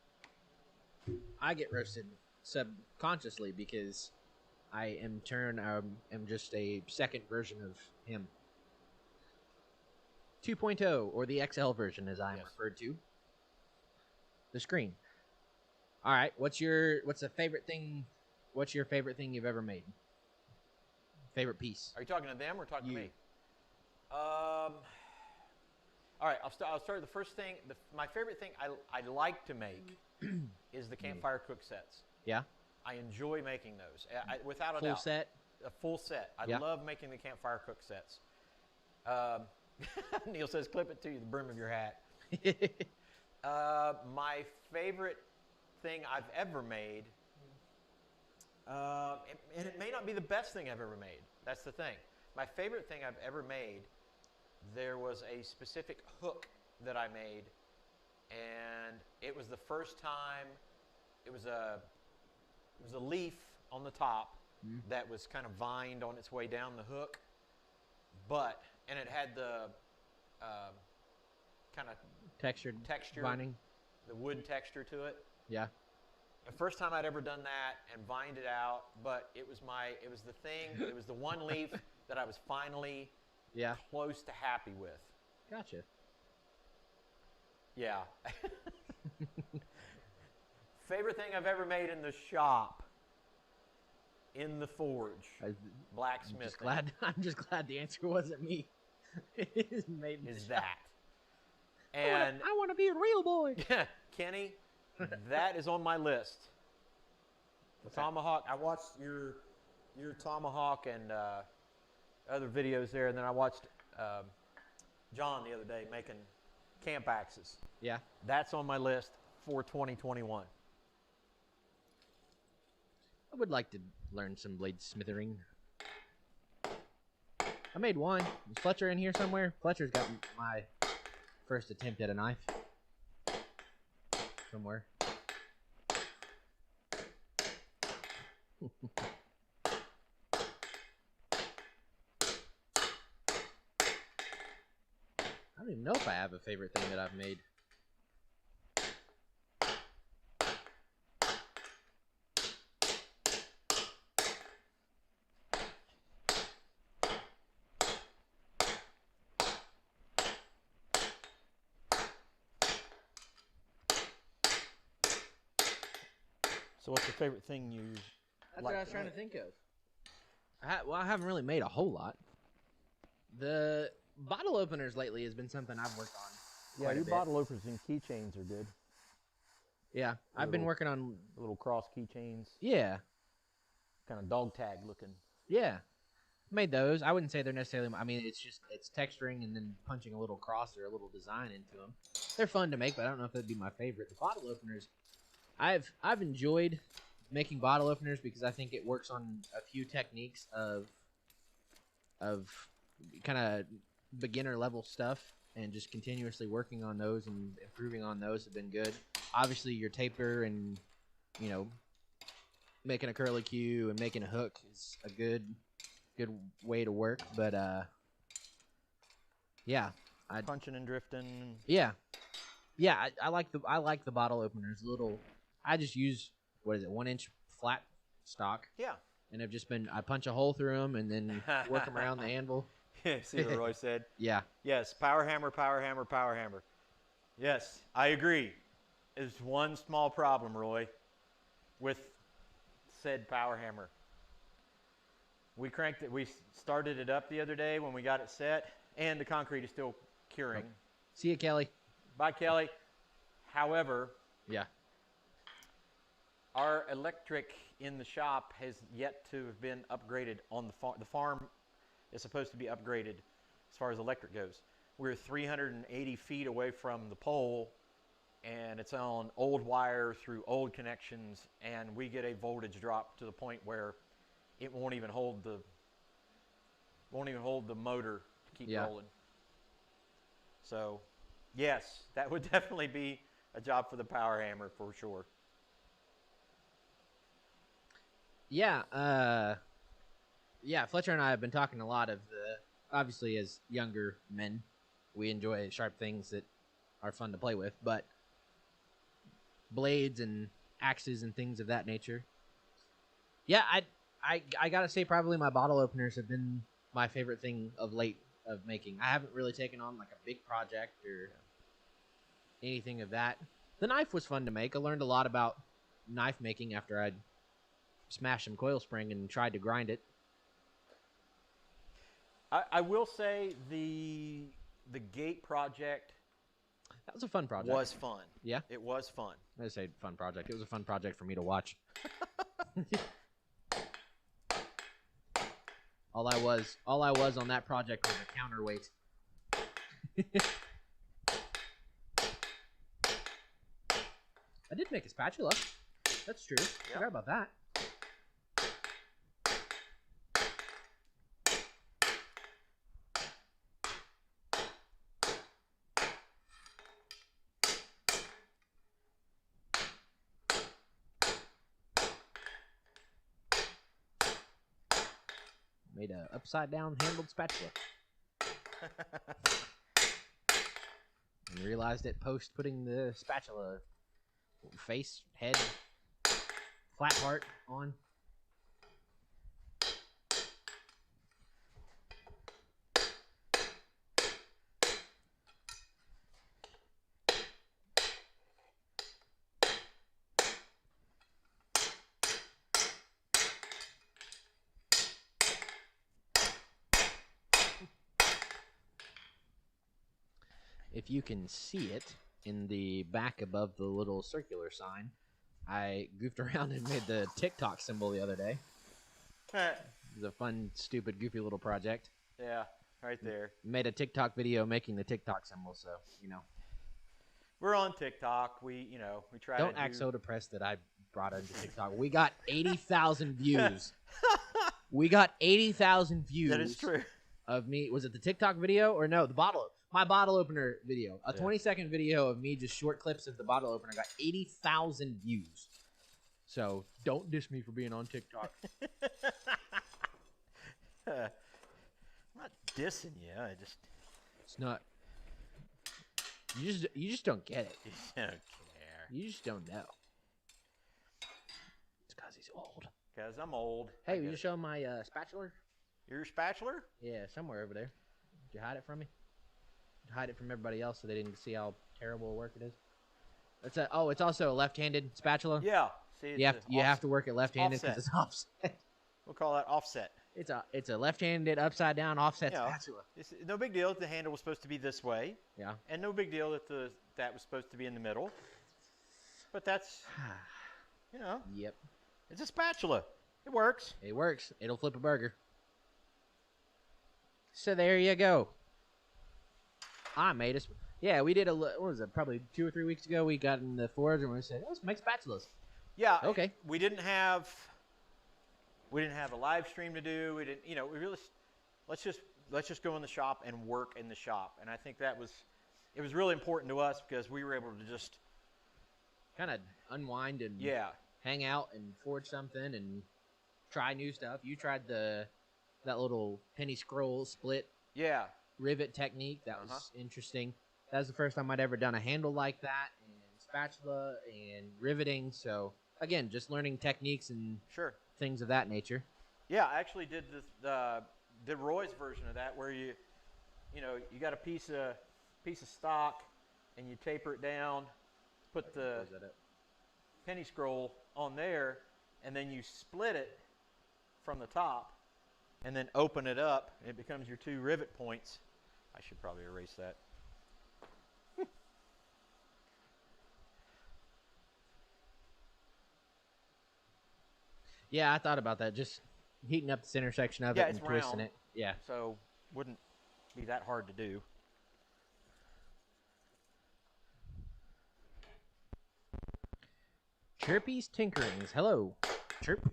I get roasted subconsciously because I am just a second version of him. 2.0, or the XL version, as I am referred to. The screen. All right, what's the favorite thing? What's your favorite thing you've ever made? Favorite piece? Are you talking to them or talking You. to me? All right, I'll start. The first thing, my favorite thing I like to make is the Campfire cook sets. Yeah. I enjoy making those, without a Full doubt. set. A full set. I Yeah. love making the Campfire cook sets. Neil says, "Clip it to the brim of your hat." My favorite thing I've ever made, and it may not be the best thing I've ever made. That's the thing. My favorite thing I've ever made, there was a specific hook that I made, and it was the first time. It was a leaf on the top that was kind of vined on its way down the hook, and it had the kind of Texture. Vining. the wood texture to it. Yeah. The first time I'd ever done that and vined it out, but it was the one leaf that I was finally close to happy with. Gotcha. Yeah. Favorite thing I've ever made in the shop, in the forge, blacksmithing. I'm just glad the answer wasn't me. Is that. And I want to be a real boy. Yeah, Kenny, that is on my list. The tomahawk. I watched your tomahawk and other videos there, and then I watched John the other day making camp axes. Yeah. That's on my list for 2021. I would like to learn some bladesmithing. I made one. Is Fletcher in here somewhere? Fletcher's got my first attempt at a knife. Somewhere. I don't even know if I have a favorite thing that I've made. So what's your favorite thing you That's like what I was to trying to make? think of. I haven't really made a whole lot. The bottle openers lately has been something I've worked on. Yeah, quite a your bit. bottle openers and keychains are good. Yeah, I've been working on. Little cross keychains, Yeah, kind of dog tag looking. yeah, made those. I wouldn't say they're necessarily. I mean, it's texturing and then punching a little cross or a little design into them. They're fun to make, but I don't know if that'd be my favorite. The bottle openers, I've enjoyed making bottle openers because I think it works on a few techniques of kind of beginner level stuff, and just continuously working on those and improving on those have been good. Obviously, your taper and making a curly cue and making a hook is a good way to work. But yeah, Punching and drifting. Yeah, I like the bottle openers. I just use 1-inch flat stock. Yeah. And I punch a hole through them and then work them around the anvil. See what Roy said? Yeah. Yes, power hammer, power hammer, power hammer. Yes, I agree. There's one small problem, Roy, with said power hammer. We started it up the other day when we got it set, and the concrete is still curing. Oh. See you, Kelly. Bye, Kelly. However, yeah, our electric in the shop has yet to have been upgraded on the farm. The farm is supposed to be upgraded as far as electric goes. We're 380 feet away from the pole, and it's on old wire through old connections, and we get a voltage drop to the point where it won't even hold the motor to keep rolling. So, yes, that would definitely be a job for the power hammer for sure. Yeah, Fletcher and I have been talking a lot of obviously as younger men, we enjoy sharp things that are fun to play with, but blades and axes and things of that nature. Yeah, I gotta say probably my bottle openers have been my favorite thing of late of making. I haven't really taken on like a big project or anything of that. The knife was fun to make. I learned a lot about knife making after I'd smashed some coil spring and tried to grind it. I will say the gate project, that was a fun project. Was fun. Yeah, it was fun. I say fun project. It was a fun project for me to watch. all I was on that project was a counterweight. I did make a spatula. That's true. Yep. Forgot about that. Made a upside down handled spatula. And realized it post putting the spatula face, head, flat part on. If you can see it in the back above the little circular sign, I goofed around and made the TikTok symbol the other day. It was a fun, stupid, goofy little project. Yeah, right there. Made a TikTok video making the TikTok symbol, so, We're on TikTok. We try Don't act so depressed that I brought it to TikTok. We got 80,000 views. We got 80,000 views. That is true. Of me. Was it the TikTok video or no? My bottle opener video. A 20-second video of me, just short clips of the bottle opener, got 80,000 views. So don't diss me for being on TikTok. I'm not dissing you. It's not. You just don't get it. You don't care. You just don't know. It's because he's old. Because I'm old. Hey, will you show my spatula? Your spatula? Yeah, somewhere over there. Did you hide it from me? Hide it from everybody else so they didn't see how terrible a work it is. It's also a left-handed spatula. Yeah. See, you have to work it left-handed because it's offset. We'll call that offset. It's a left-handed upside down offset spatula. It's no big deal that the handle was supposed to be this way. Yeah. And no big deal that that was supposed to be in the middle. But that's Yep. It's a spatula. It works. It works. It'll flip a burger. So there you go. I made Yeah, we did what was it? Probably 2 or 3 weeks ago. We got in the forge and we said, "Let's make spatulas." Yeah. Okay. We didn't have a live stream to do. We didn't. We really let's just go in the shop and work in the shop. And I think it was really important to us because we were able to just kind of unwind and hang out and forge something and try new stuff. You tried that little penny scroll split rivet technique. That was interesting. That was the first time I'd ever done a handle like that, and spatula and riveting. So again, just learning techniques and things of that nature. Yeah, I actually did did Roy's version of that, where you got a piece of stock and you taper it down, put the penny scroll on there, and then you split it from the top, and then open it up, and it becomes your 2 rivet points. I should probably erase that. Yeah, I thought about that. Just heating up this intersection of it and twisting it. Yeah. So wouldn't be that hard to do. Chirpy's Tinkerings. Hello. Chirp.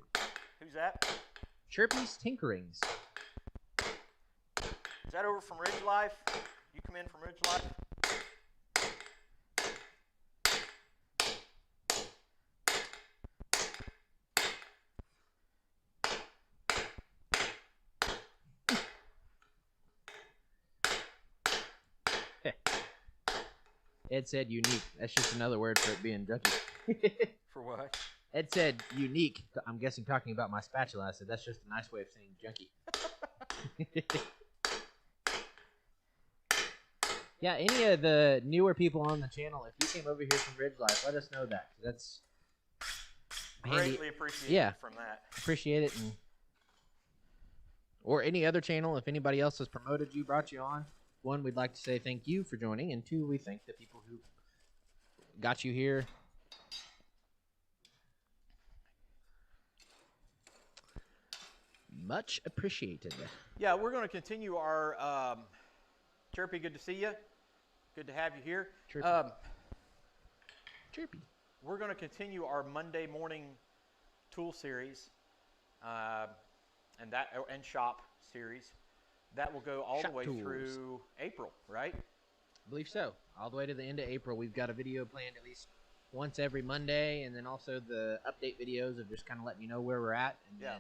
Who's that? Chirpy's Tinkerings. Is that over from Ridge Life? You come in from Ridge Life? Ed said unique. That's just another word for it being junky. For what? Ed said unique. I'm guessing talking about my spatula. I said that's just a nice way of saying junky. Yeah, any of the newer people on the channel, if you came over here from Ridge Life, let us know that. That's greatly appreciated from that. Appreciate it. Or any other channel, if anybody else has promoted you, brought you on. 1, we'd like to say thank you for joining, and 2, we thank the people who got you here. Much appreciated. Yeah, we're going to continue our Chirpy, good to see you. Good to have you here. Chirpy. Chirpy. We're going to continue our Monday morning tool series and shop series. That will go all the way through April, right? I believe so. All the way to the end of April. We've got a video planned at least once every Monday, and then also the update videos of just kind of letting you know where we're at. And then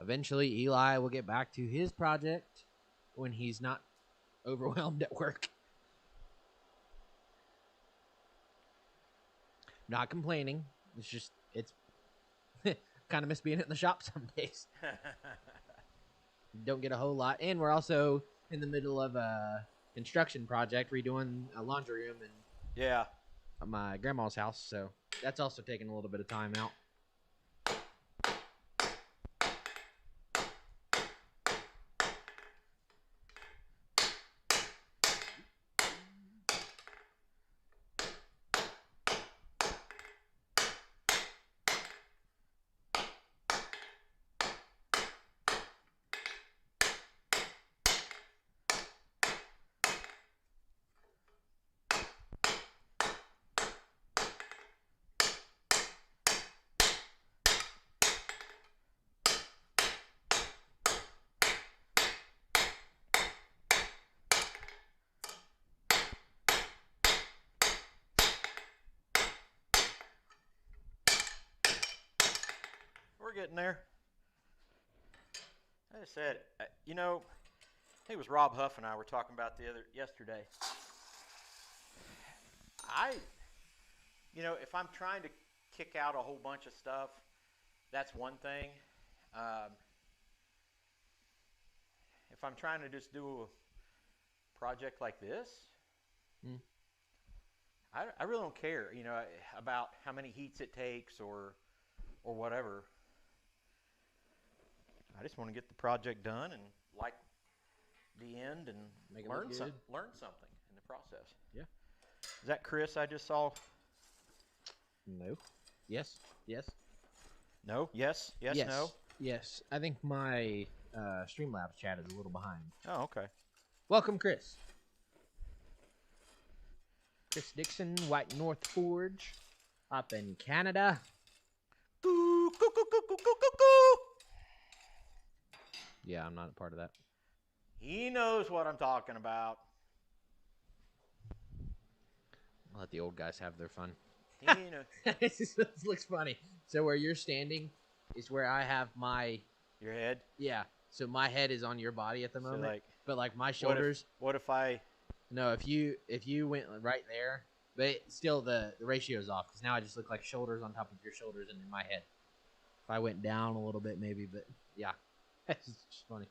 eventually Eli will get back to his project when he's not overwhelmed at work. Not complaining. It's just, it's kind of miss being in the shop some days. Don't get a whole lot. And we're also in the middle of a construction project, redoing a laundry room in my grandma's house. So that's also taking a little bit of time out. We're getting there. Like I said, I think it was Rob Huff and I were talking about yesterday. If I'm trying to kick out a whole bunch of stuff, that's one thing. If I'm trying to just do a project like this, I really don't care, about how many heats it takes or whatever. I just want to get the project done and like the end and learn something in the process. Yeah. Is that Chris I just saw? No. Yes. Yes. No. Yes. Yes. Yes. No. Yes. I think my Streamlabs chat is a little behind. Oh, okay. Welcome, Chris. Chris Dixon, White North Forge, up in Canada. Coo, coo, coo, coo, coo, coo, coo, coo. Yeah, I'm not a part of that. He knows what I'm talking about. I'll let the old guys have their fun. He knows. This looks funny. So where you're standing is where I have my... Your head? Yeah. So my head is on your body at the moment. like, but like my shoulders... What if I... No, if you went right there, but still the ratio's off because now I just look like shoulders on top of your shoulders and in my head. If I went down a little bit, maybe, but yeah, it's just funny.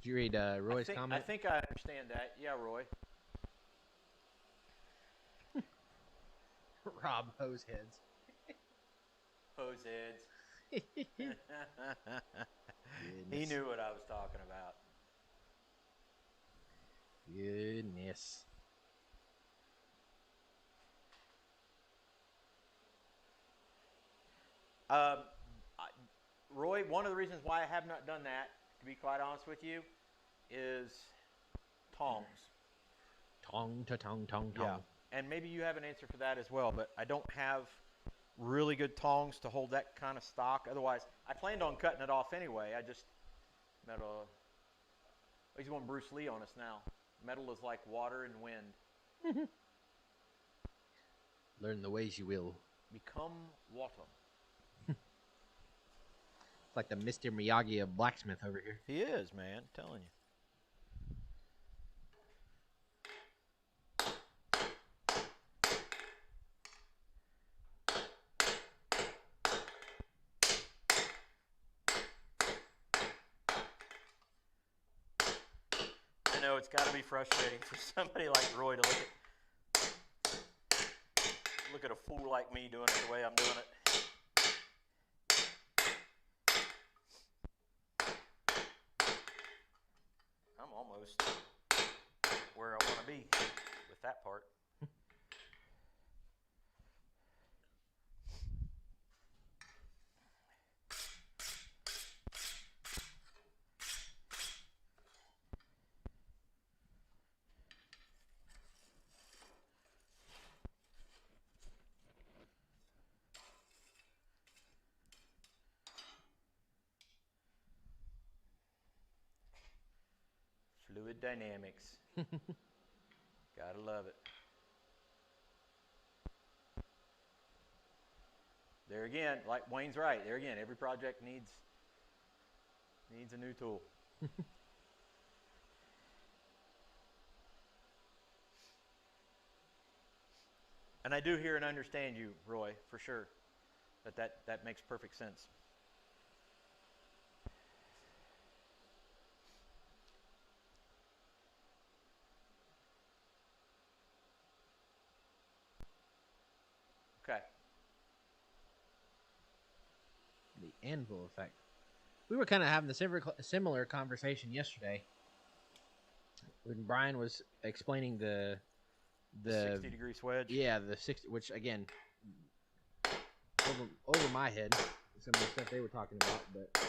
Did you read Roy's comment? I think I understand that. Yeah, Roy. Rob hose heads. Hose heads. He knew what I was talking about. Goodness. Roy, one of the reasons why I have not done that, to be quite honest with you, is tongs. Tong to tong tong tong. Yeah, and maybe you have an answer for that as well, but I don't have really good tongs to hold that kind of stock. Otherwise, I planned on cutting it off anyway. I just metal. He's going Bruce Lee on us now. Metal is like water and wind. Learn the ways you will. Become water. It's like the Mr. Miyagi of blacksmith over here. He is, man. I'm telling you. I know it's got to be frustrating for somebody like Roy to look at a fool like me doing it the way I'm doing it. I'm almost where I want to be with that part. Fluid dynamics. Gotta love it. There again, like Wayne's right. There again, every project needs a new tool. And I do hear and understand you, Roy, for sure. That makes perfect sense. Okay. The Anvil Effect. We were kind of having the similar conversation yesterday when Brian was explaining the 60-degree swedge. Yeah, the 60, which again, over my head, some of the stuff they were talking about, but.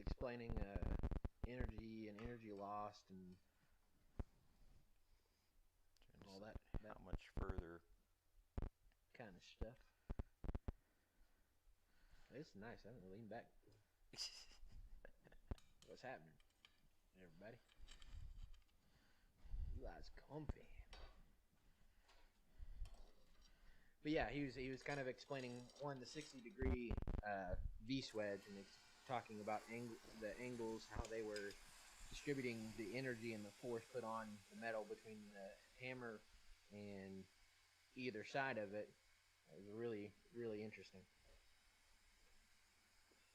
Explaining energy and energy lost and all that How much further? kind of stuff. It's nice. I haven't leaned back. What's happening, everybody? Eli's comfy. But yeah, he was kind of explaining the 60-degree V swedge, and it's talking about the angles, how they were distributing the energy and the force put on the metal between the hammer and either side of it. It was really, really interesting.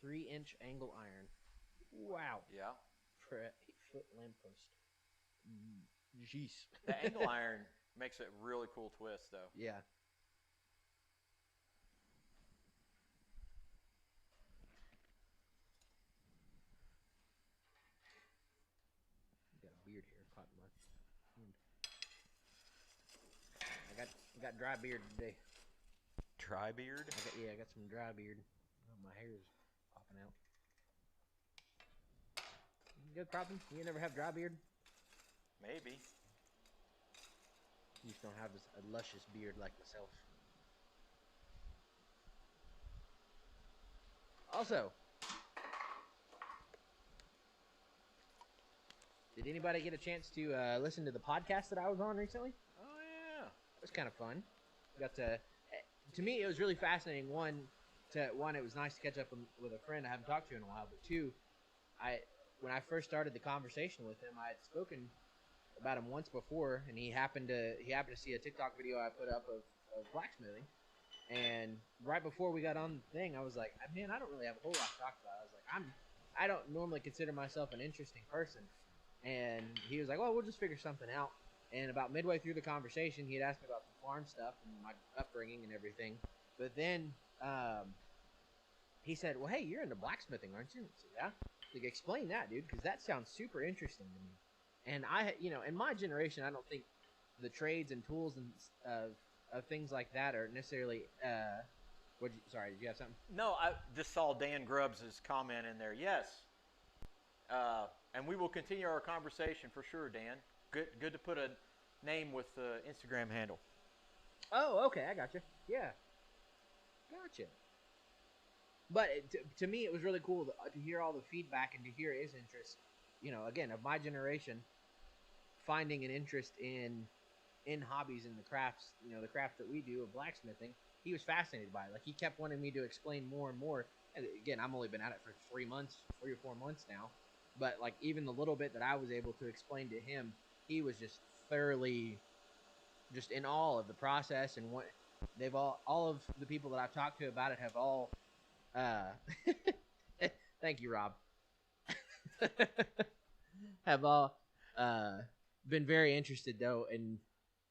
3-inch angle iron. Wow. Yeah. 8-foot lamppost. Jeez. The angle iron makes a really cool twist, though. Yeah. Got a beard here caught in my hand. I got dry beard today. Dry beard? I got some dry beard. Oh, my hair is popping out. Good problem. You never have dry beard? Maybe. You just don't have a luscious beard like myself. Also, did anybody get a chance to listen to the podcast that I was on recently? Oh, yeah. It was kind of fun. Got to me, it was really fascinating. One, it was nice to catch up with a friend I haven't talked to in a while. But two, when I first started the conversation with him, I had spoken about him once before, and he happened to see a TikTok video I put up of blacksmithing. And right before we got on the thing, I was like, man, I don't really have a whole lot to talk about. I was like, I don't normally consider myself an interesting person. And he was like, well, we'll just figure something out. And about midway through the conversation, he had asked me about the farm stuff and my upbringing and everything. But then he said, well, hey, you're into blacksmithing, aren't you? I said, yeah. Like, explain that, dude, because that sounds super interesting to me. And in my generation, I don't think the trades and tools and of things like that are necessarily. Sorry, did you have something? No, I just saw Dan Grubbs' comment in there. Yes, and we will continue our conversation for sure, Dan. Good to put a name with the Instagram handle. Oh, okay, I got you. Yeah, gotcha. But to me, it was really cool to hear all the feedback and to hear his interest. Again, of my generation, finding an interest in hobbies and the crafts, the craft that we do of blacksmithing. He was fascinated by it. Like, he kept wanting me to explain more and more. And again, I've only been at it for 3 or 4 months now. But like, even the little bit that I was able to explain to him, he was just thoroughly just in awe of the process. And what they've all of the people that I've talked to about it have all thank you, Rob. have all been very interested though in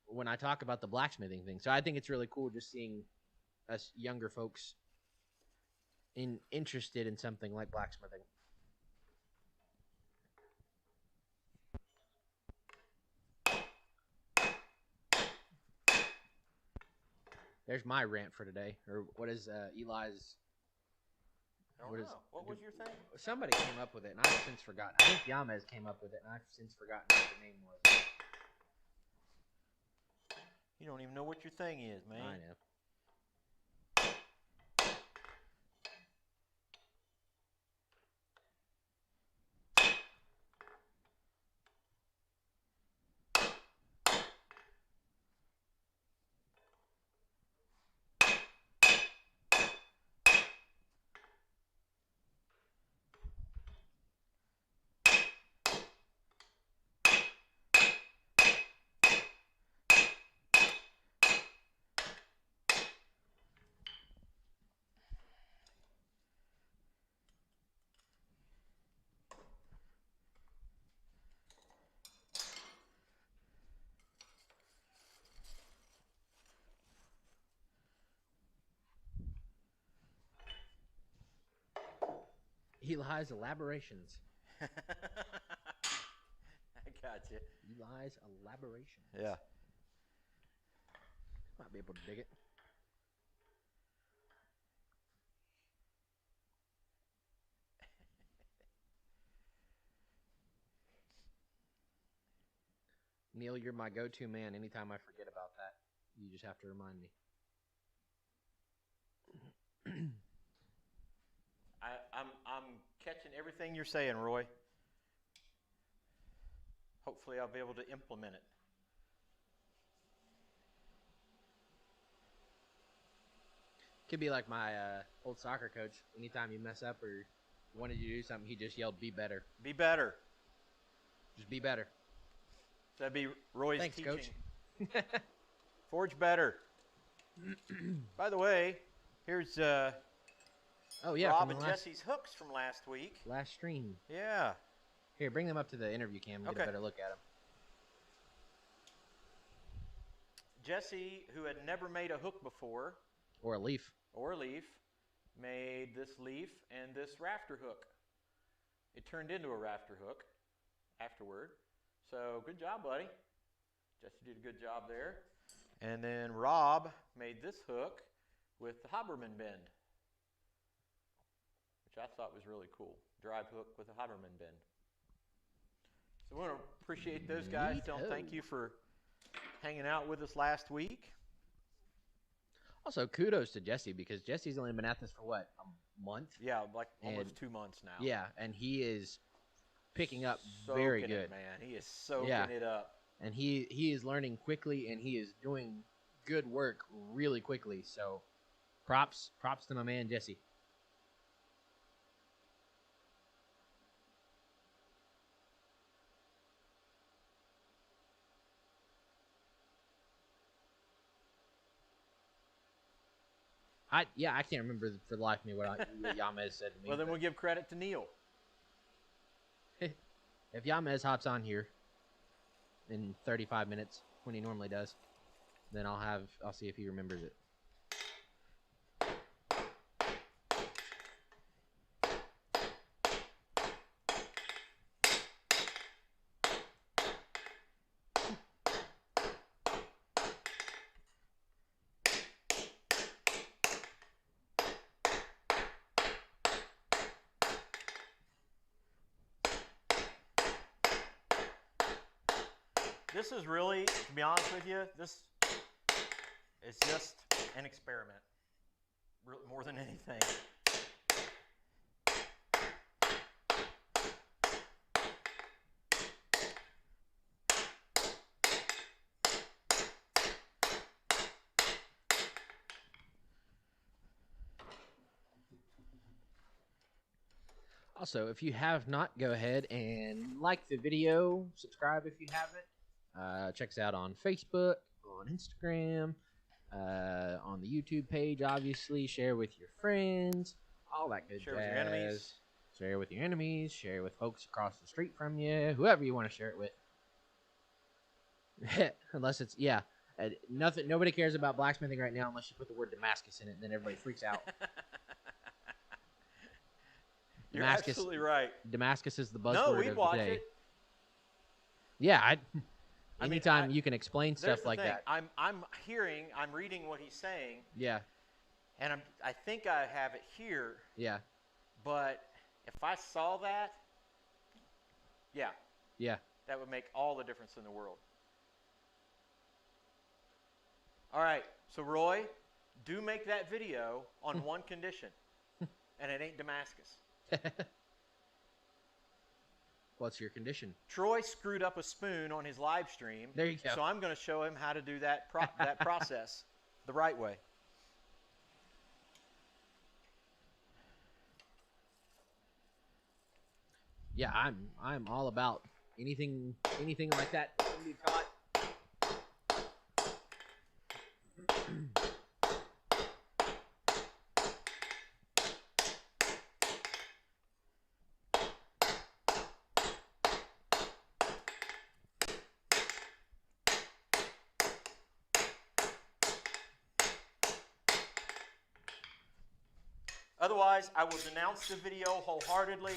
when I talk about the blacksmithing thing. So I think it's really cool just seeing us younger folks interested in something like blacksmithing. There's my rant for today. Or what is Eli's? I don't know. What was your thing? Somebody came up with it, and I've since forgotten. I think Yamez came up with it, and I've since forgotten what the name was. You don't even know what your thing is, man. I know. Eli's elaborations. I got you. Eli's elaborations. Yeah. Might be able to dig it. Neil, you're my go-to man. Anytime I forget about that, you just have to remind me. I'm catching everything you're saying, Roy. Hopefully I'll be able to implement it. Could be like my old soccer coach. Anytime you mess up or wanted you to do something, he just yelled, "Be better." Be better. Just be better. So that'd be Roy's Thanks, teaching. Coach. Forge better. By the way, here's oh yeah, Rob and Jesse's hooks from last week. Last stream. Yeah. Here, bring them up to the interview cam and get a better look at them. Jesse, who had never made a hook before, Or a leaf. made this leaf and this rafter hook. It turned into a rafter hook afterward. So good job, buddy. Jesse did a good job there. And then Rob made this hook with the Haberman bend, which I thought was really cool. Drive hook with a Haberman bend. So we want to appreciate those guys. Thank you for hanging out with us last week. Also, kudos to Jesse, because Jesse's only been at this for what, a month? Yeah, like almost 2 months now. Yeah, and he is picking up soaking very good. it, man. He is soaking it up. And he is learning quickly, and he is doing good work really quickly. So props to my man Jesse. I can't remember for the life of me what Yamez said to me. Well, then we'll give credit to Neil. If Yamez hops on here in 35 minutes when he normally does, then I'll see if he remembers it. This is really, to be honest with you, this is just an experiment, more than anything. Also, if you have not, go ahead and like the video, subscribe if you haven't. Check us out on Facebook, on Instagram, on the YouTube page, obviously. Share with your friends, all that good Share jazz. with your enemies. Share with your enemies. Share with folks across the street from you, whoever you want to share it with. Unless it's, nobody cares about blacksmithing right now unless you put the word Damascus in it, and then everybody freaks out. You're absolutely right. Damascus is the buzzword No, of we'd the watch day. it. Yeah, anytime you can explain stuff like that. I'm reading what he's saying. Yeah. And I think I have it here. Yeah. But if I saw that, that would make all the difference in the world. All right, so Roy, do make that video on one condition, and it ain't Damascus. What's your condition? Troy screwed up a spoon on his live stream. There you go. So I'm going to show him how to do that that process the right way. Yeah, I'm all about anything like that can be taught. Otherwise, I will denounce the video wholeheartedly.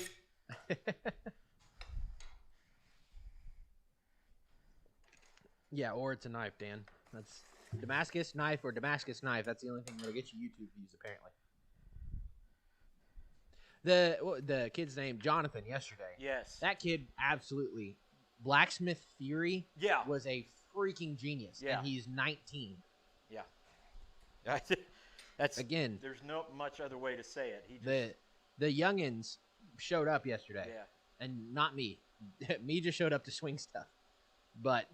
Yeah, or it's a knife, Dan. That's Damascus knife or Damascus knife. That's the only thing that'll get you YouTube views, apparently. The kid's name, Jonathan, yesterday. Yes. That kid, absolutely. Blacksmith Theory was a freaking genius. Yeah. And he's 19. Yeah. That's again. There's no much other way to say it. The youngins showed up yesterday. Yeah. And not me. Me just showed up to swing stuff. But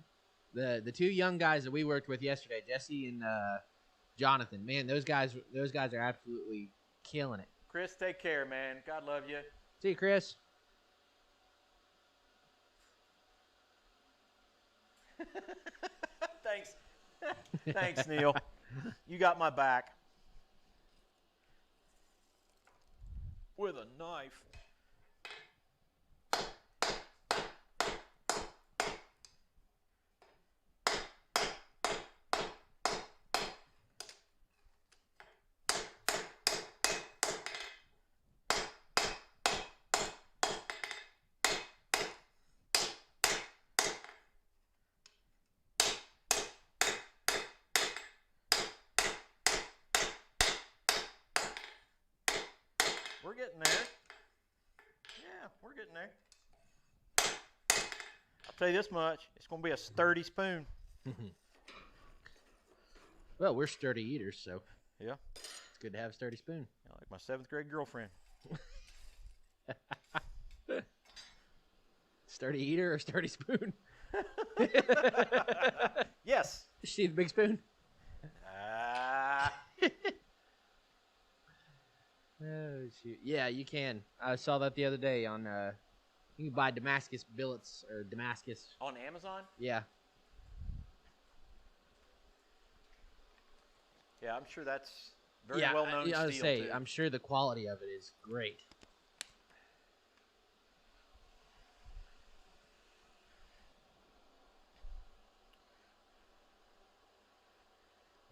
the two young guys that we worked with yesterday, Jesse and Jonathan, man, those guys are absolutely killing it. Chris, take care, man. God love you. See you, Chris. Thanks. Thanks, Neil. You got my back. With a knife. We're getting there. Yeah, we're getting there. I'll tell you this much. It's going to be a sturdy spoon. Well, we're sturdy eaters, so Yeah. it's good to have a sturdy spoon. Like my 7th grade girlfriend. Sturdy eater or sturdy spoon? Yes. Did she eat the big spoon? Oh, shoot. Yeah, you can. I saw that the other day on, you can buy Damascus billets, or Damascus. On Amazon? Yeah. Yeah, I'm sure that's very Yeah, well known I steel, would say, too. I'm sure the quality of it is great.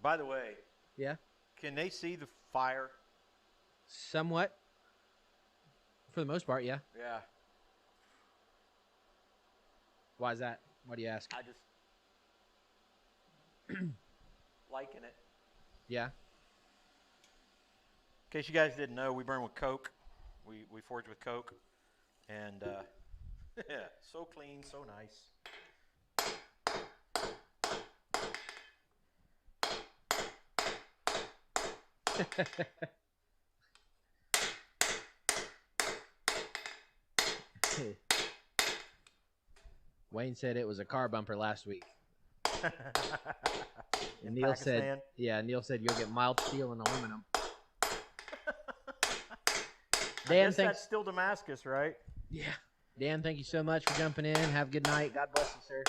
By the way, Yeah. can they see the fire? Somewhat. For the most part, yeah. Yeah. Why is that? Why do you ask? I just liking it. Yeah. In case you guys didn't know, we burn with coke. We forge with coke. And yeah, so clean, so nice. Wayne said it was a car bumper last week. In And Neil Pakistan? said, yeah, Neil said you'll get mild steel and aluminum. I Dan, guess thanks. that's still Damascus, right? Yeah. Dan, thank you so much for jumping in. Have a good night. God bless you, sir.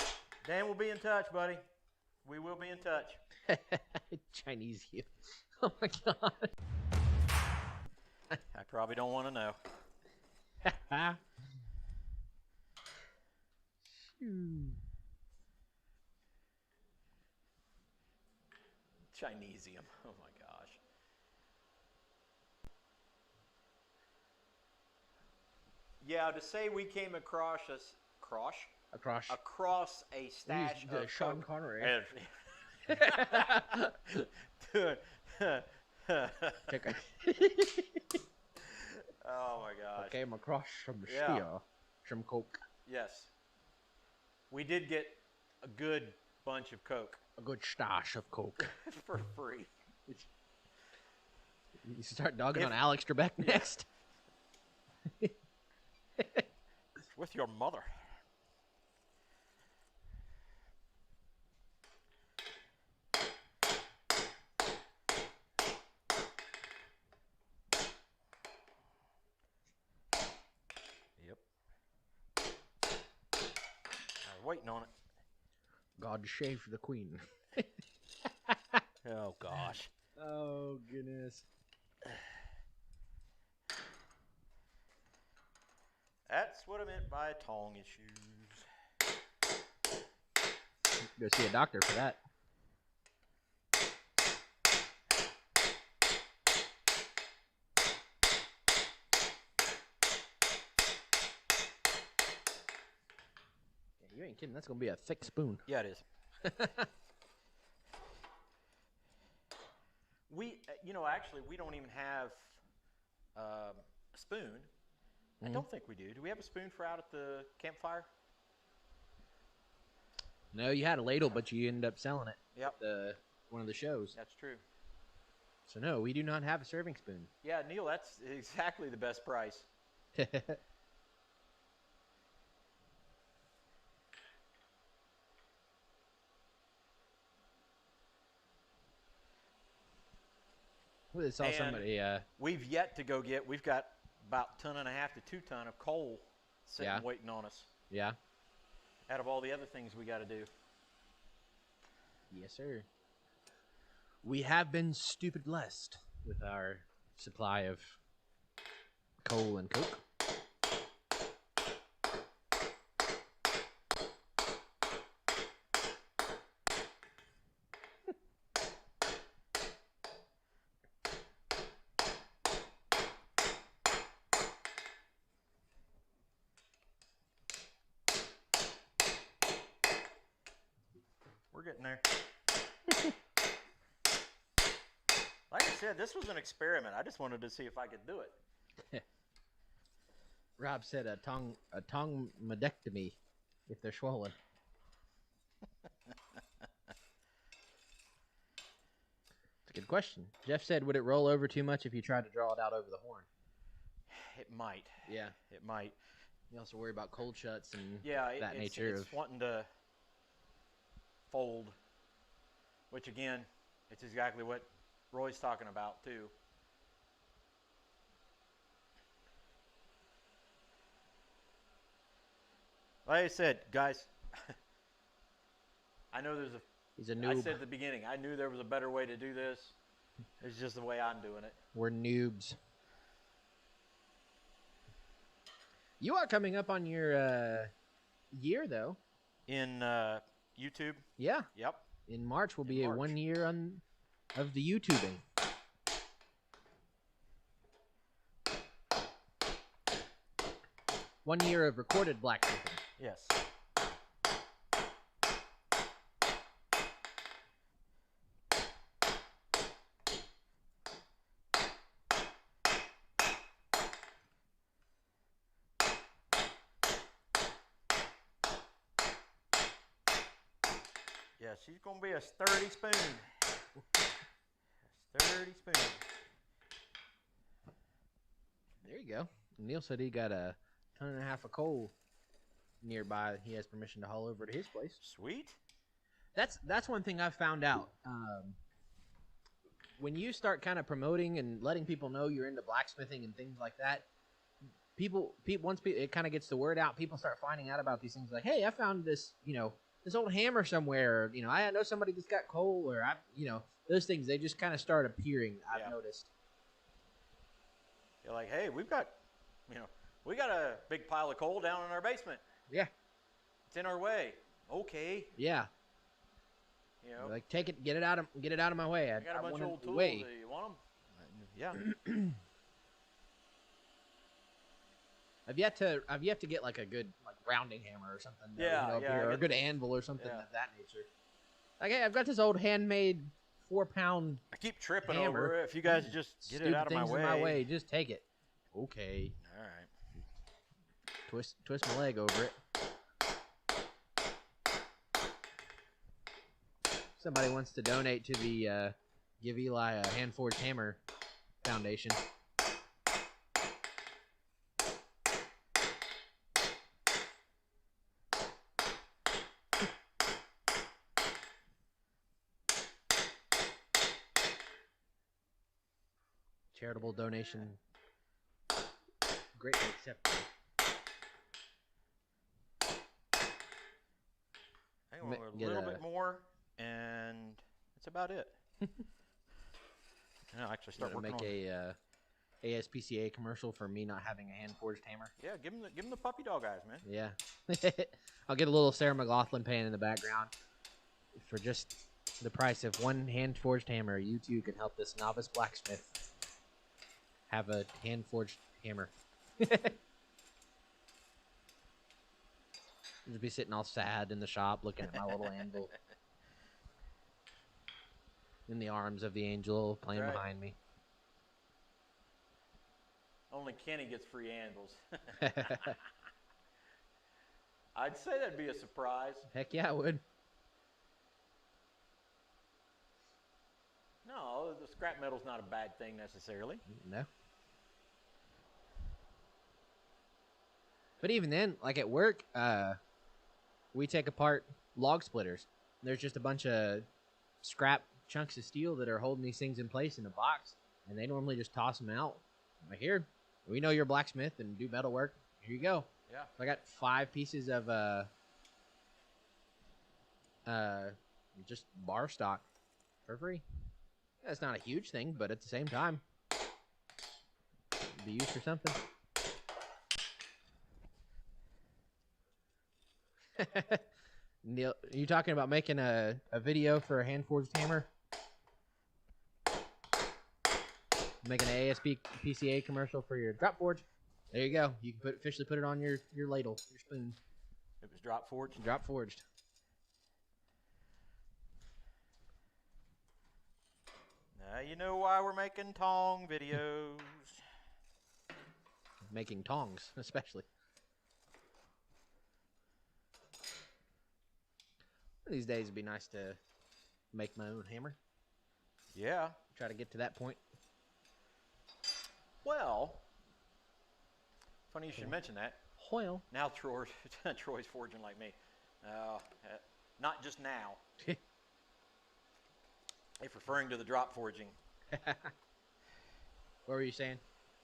Dan, we'll be in touch, buddy. We will be in touch. Chinese you. Oh my god. I probably don't want to know. Chinesium. Oh my gosh. Yeah, to say we came across across a stash of Sean coke. Connery. Dude. Okay. Oh my gosh. Came across some Yeah. steel, some coke, Yes. We did get a good bunch of coke a good stash of coke. for free. You start dogging If- on Alex Trebek next. With your mother. Yep. I was waiting on it. God save the queen. Oh gosh. Oh goodness. That's what I meant by tongue issues. Go see a doctor for that. Yeah, you ain't kidding. That's gonna be a thick spoon. Yeah, it is. Actually, we don't even have a spoon. I don't think we do. Do we have a spoon for out at the campfire? No, you had a ladle, but you ended up selling it. Yep. At one of the shows. That's true. So no, we do not have a serving spoon. Yeah, Neil, that's exactly the best price. I saw And somebody. We've yet to go get. We've got about 1.5 to 2 tons of coal sitting Yeah. waiting on us. Yeah. Out of all the other things we got to do. Yes, sir. We have been stupid blessed with our supply of coal and coke. We're getting there. Like I said, this was an experiment. I just wanted to see if I could do it. Rob said a tongue medectomy if they're swollen. It's a good question. Jeff said, would it roll over too much if you tried to draw it out over the horn? It might. Yeah. It might. You also worry about cold shuts and that nature. It's wanting to fold, which again, it's exactly what Roy's talking about too. Like I said, guys, I know there's a. He's a noob. I said at the beginning, I knew there was a better way to do this. It's just the way I'm doing it. We're noobs. You are coming up on your year, though. In YouTube? Yeah. Yep. In March will be a 1 year of the YouTubing. One year of recorded blacksmithing. Yes. Yeah, she's going to be a sturdy spoon. A sturdy spoon. There you go. Neil said he got a 1.5 tons of coal nearby. He has permission to haul over to his place. Sweet. That's one thing I've found out. When you start kind of promoting and letting people know you're into blacksmithing and things like that, once it kind of gets the word out, people start finding out about these things. Like, hey, I found this, this old hammer somewhere. Or, I know somebody that's got coal, or those things. They just kind of start appearing. I've noticed. You're like, hey, we got a big pile of coal down in our basement. Yeah. It's in our way. Okay. Yeah. Like, take it, get it out of my way. I got a bunch of old tools. Way. You want them? Yeah. I've yet to get like a good rounding hammer or something. Or a good anvil or something of that nature. Like, hey, I've got this old handmade 4-pound. I keep tripping over it. If you guys just get it out of my way. In my way, just take it. Okay. All right. Twist my leg over it. Somebody wants to donate to the Give Eli a Hand Forged Hammer Foundation. Charitable donation. Greatly accepted. Hang on a little bit more, and that's about it. I'll actually start working on a ASPCA commercial for me not having a hand-forged hammer. Yeah, give him the puppy dog eyes, man. Yeah. I'll get a little Sarah McLachlan playing in the background. For just the price of one hand-forged hammer, you too can help this novice blacksmith have a hand-forged hammer. Just be sitting all sad in the shop looking at my little anvil. In the arms of the angel playing behind me. Only Kenny gets free anvils. I'd say that'd be a surprise. Heck yeah, it would. No, the scrap metal's not a bad thing necessarily. No. But even then, like at work, we take apart log splitters. There's just a bunch of scrap chunks of steel that are holding these things in place in a box, and they normally just toss them out. I'm like, here, we know you're a blacksmith and do metal work. Here you go. Yeah. So I got 5 pieces of just bar stock for free. That's not a huge thing, but at the same time, be used for something. Neil, are you talking about making a video for a hand-forged hammer? Making an ASPCA commercial for your drop forge? There you go. You can officially put it on your ladle, your spoon. It was drop forged? Drop forged. Now you know why we're making tong videos. making tongs, especially. One of these days it'd be nice to make my own hammer. Yeah. Try to get to that point. Well, funny you should mention that. Well. Now Troy's forging like me. Not just now. If referring to the drop forging. What were you saying?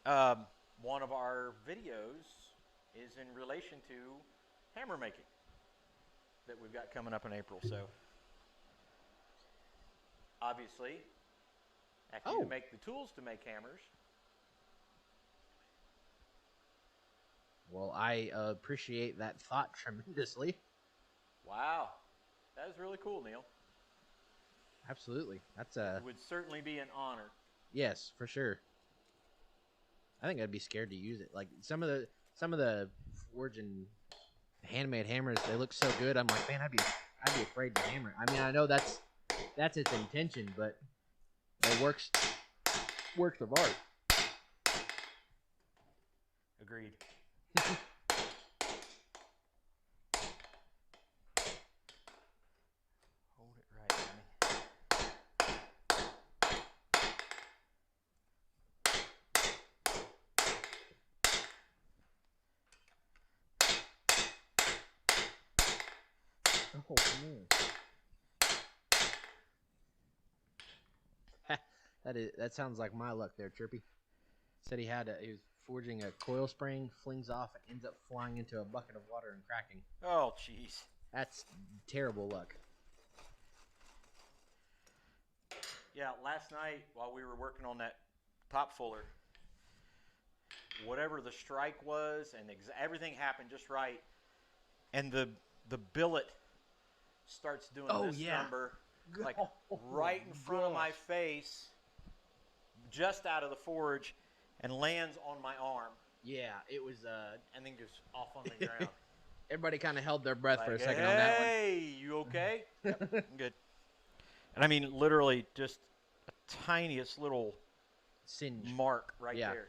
One of our videos is in relation to hammer making that we've got coming up in April. So, obviously, after you make the tools to make hammers. Well, I appreciate that thought tremendously. Wow. That is really cool, Neil. Absolutely. That's It would certainly be an honor. Yes, for sure. I think I'd be scared to use it. Like some of the forging handmade hammers, they look so good. I'm like, man, I'd be afraid to hammer. I mean, I know that's its intention, but it works of art. Agreed. Hold it right, honey. Oh, man. That sounds like my luck there, Chirpy. Said he was forging a coil spring, flings off, and ends up flying into a bucket of water and cracking. Oh, jeez. That's terrible luck. Yeah, last night while we were working on that pop fuller, whatever the strike was, and everything happened just right, and the billet starts doing this number, like right in front of my face, just out of the forge, and lands on my arm. Yeah, it was. And then goes off on the ground. Everybody kind of held their breath Like, for a second on that one. Hey, you okay? Yep, I'm good. And I mean, literally, just a tiniest little Singe mark right Yeah. there.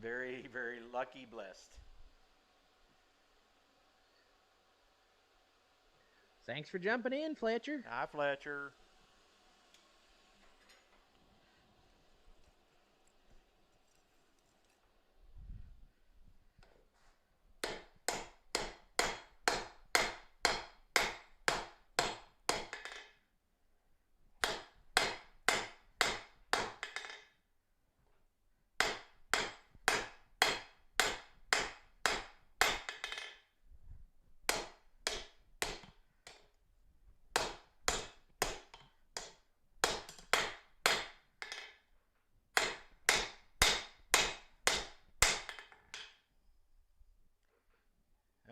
Very, very lucky, blessed. Thanks for jumping in, Fletcher. Hi, Fletcher.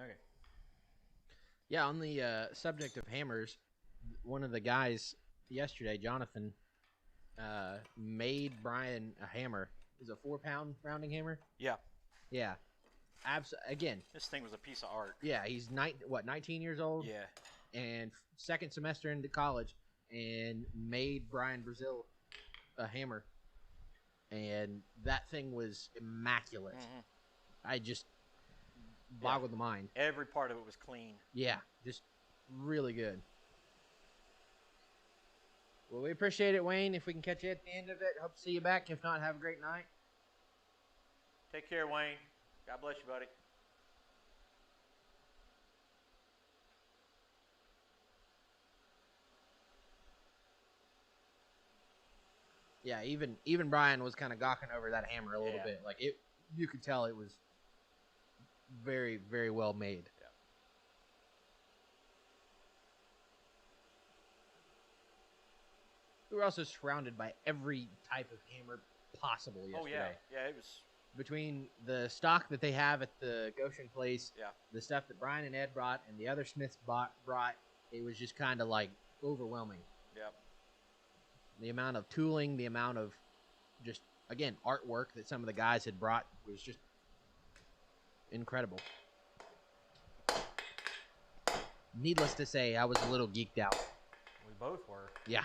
Okay. Yeah, on the subject of hammers, one of the guys yesterday, Jonathan, made Brian a hammer. Is it a 4-pound rounding hammer? Yeah. Yeah. Again. This thing was a piece of art. Yeah, he's 19 years old? Yeah. And second semester into college, and made Brian Brazil a hammer. And that thing was immaculate. Mm-hmm. I just boggled the mind. Every part of it was clean. Yeah, just really good. Well, we appreciate it, Wayne. If we can catch you at the end of it, hope to see you back. If not, have a great night. Take care, Wayne. God bless you, buddy. Yeah, even Brian was kind of gawking over that hammer a little bit. Like you could tell it was very, very well made. Yeah. We were also surrounded by every type of hammer possible yesterday. Oh yeah, yeah. It was between the stock that they have at the Goshen place, the stuff that Brian and Ed brought, and the other Smiths brought. It was just kind of like overwhelming. Yep. The amount of tooling, the amount of just, again, artwork that some of the guys had brought was just incredible. Needless to say, I was a little geeked out. We both were. Yeah.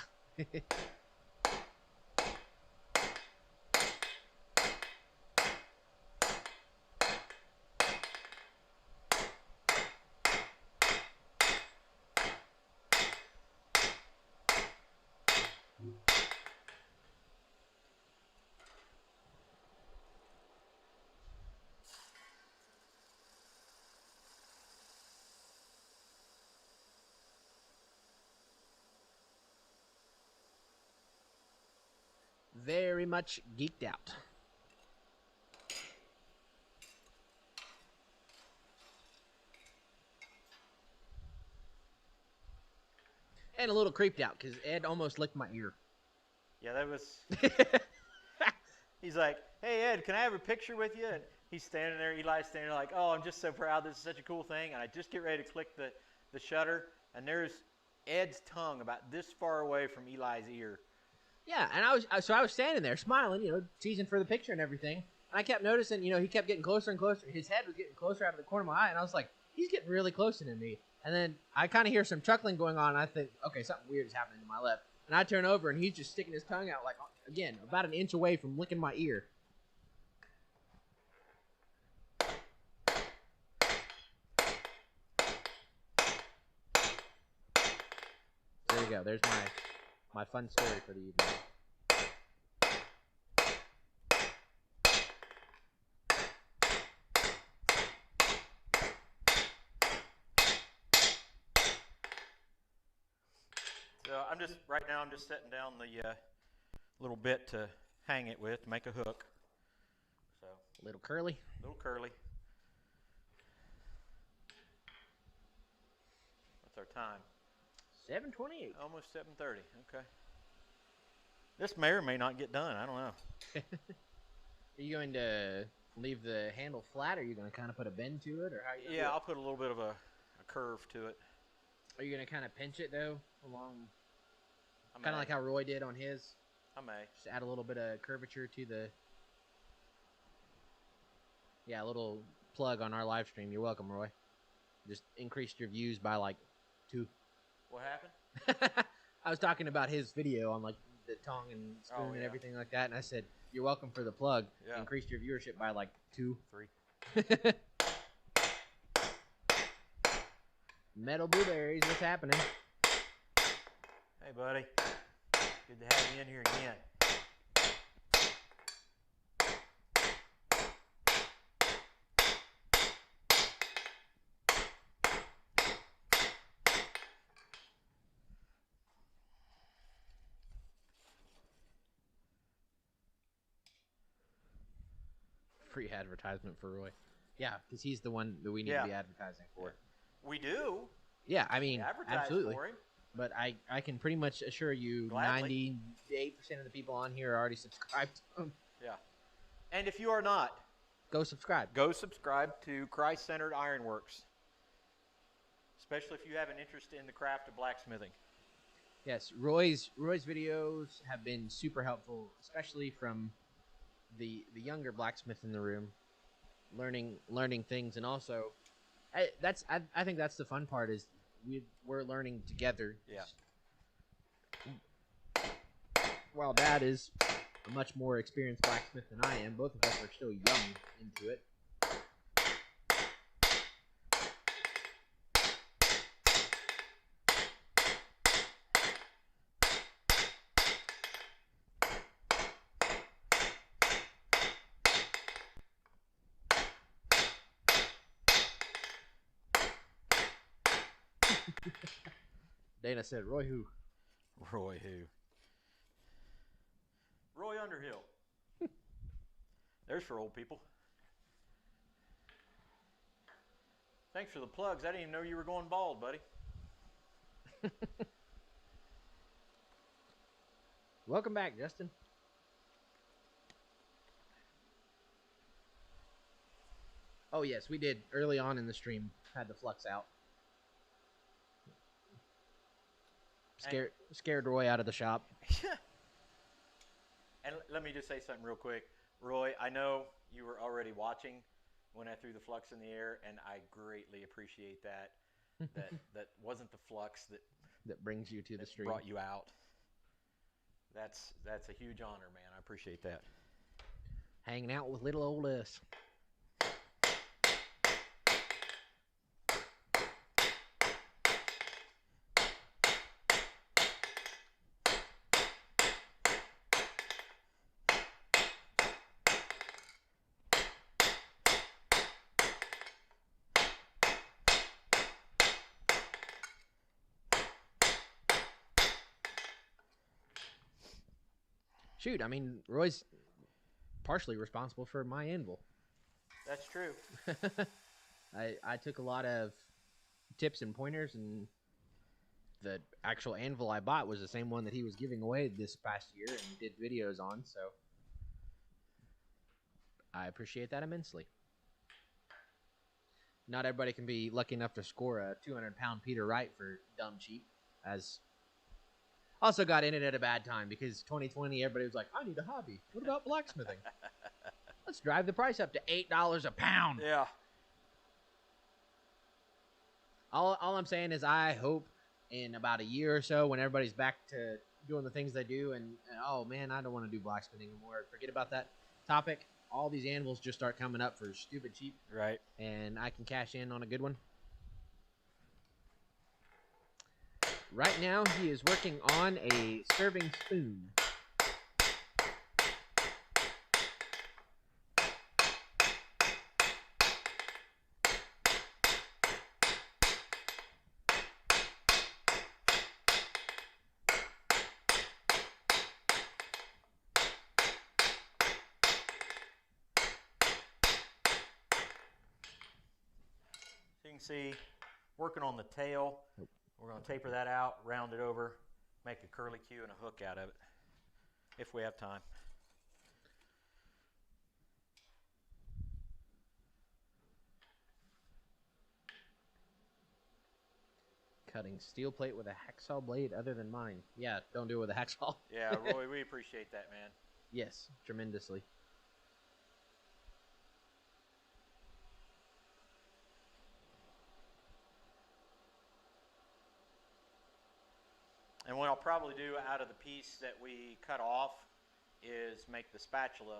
very much geeked out. And a little creeped out because Ed almost licked my ear. Yeah, that was... He's like, hey, Ed, can I have a picture with you? And he's standing there, Eli's standing there like, oh, I'm just so proud. This is such a cool thing. And I just get ready to click the shutter, and there's Ed's tongue about this far away from Eli's ear. Yeah, and I was standing there smiling, teasing for the picture and everything. And I kept noticing, he kept getting closer and closer. His head was getting closer out of the corner of my eye, and I was like, he's getting really close to me. And then I kind of hear some chuckling going on, and I think, okay, something weird is happening to my left. And I turn over, and he's just sticking his tongue out, like, again, about an inch away from licking my ear. There you go. There's my fun story for the evening. So right now I'm just setting down the little bit to hang it with, to make a hook. So Little curly. little curly. What's our time? 7:28. Almost 7:30. Okay. This may or may not get done. I don't know. Are you going to leave the handle flat, or are you going to kind of put a bend to it, or how? Are you Yeah, I'll put a little bit of a curve to it. Are you going to kind of pinch it though, along, I kind of may. like how Roy did on his? I may. Just add a little bit of curvature to the. Yeah, a little plug on our live stream. You're welcome, Roy. Just increased your views by like 2. What happened? I was talking about his video on like the tongue and spoon and yeah. everything like that, and I said, "You're welcome for the plug." Yeah. Increased your viewership by like 2. 3. Metal blueberries, what's happening? Hey, buddy. Good to have you in here again. Free advertisement for Roy. Yeah, because he's the one that we need to be advertising for. We do. Yeah, I mean, Advertise absolutely. for him. But I can pretty much assure you Gladly. 98% of the people on here are already subscribed to him. Yeah. And if you are not, Go subscribe. go subscribe to Christ-Centered Ironworks. Especially if you have an interest in the craft of blacksmithing. Yes, Roy's videos have been super helpful, especially from the younger blacksmith in the room, learning things, and also I think that's the fun part is we're learning together. Yeah. While Dad is a much more experienced blacksmith than I am, both of us are still young into it. Dana said, "Roy who?" Roy who? Roy Underhill. There's for old people. Thanks for the plugs. I didn't even know you were going bald, buddy. Welcome back, Justin. Oh yes, we did early on in the stream. Had the flux out. Scared Roy out of the shop. And let me just say something real quick. Roy, I know you were already watching when I threw the flux in the air, and I greatly appreciate that. That wasn't the flux that brings you to the stream. Brought you out. That's a huge honor, man. I appreciate that. Hanging out with little old us. Shoot, I mean, Roy's partially responsible for my anvil. That's true. I took a lot of tips and pointers, and the actual anvil I bought was the same one that he was giving away this past year and did videos on, so I appreciate that immensely. Not everybody can be lucky enough to score a 200-pound Peter Wright for dumb cheap, as also got in it at a bad time because 2020, everybody was like, I need a hobby. What about blacksmithing? Let's drive the price up to $8 a pound. Yeah. All I'm saying is I hope in about a year or so, when everybody's back to doing the things they do, and oh man, I don't want to do blacksmithing anymore. Forget about that topic. All these anvils just start coming up for stupid cheap. Right. And I can cash in on a good one. Right now, he is working on a serving spoon. So you can see, working on the tail. We're going to taper that out, round it over, make a curly Q and a hook out of it, if we have time. Cutting steel plate with a hacksaw blade other than mine. Yeah, don't do it with a hacksaw. Yeah, Roy, we appreciate that, man. Yes, tremendously. And what I'll probably do out of the piece that we cut off is make the spatula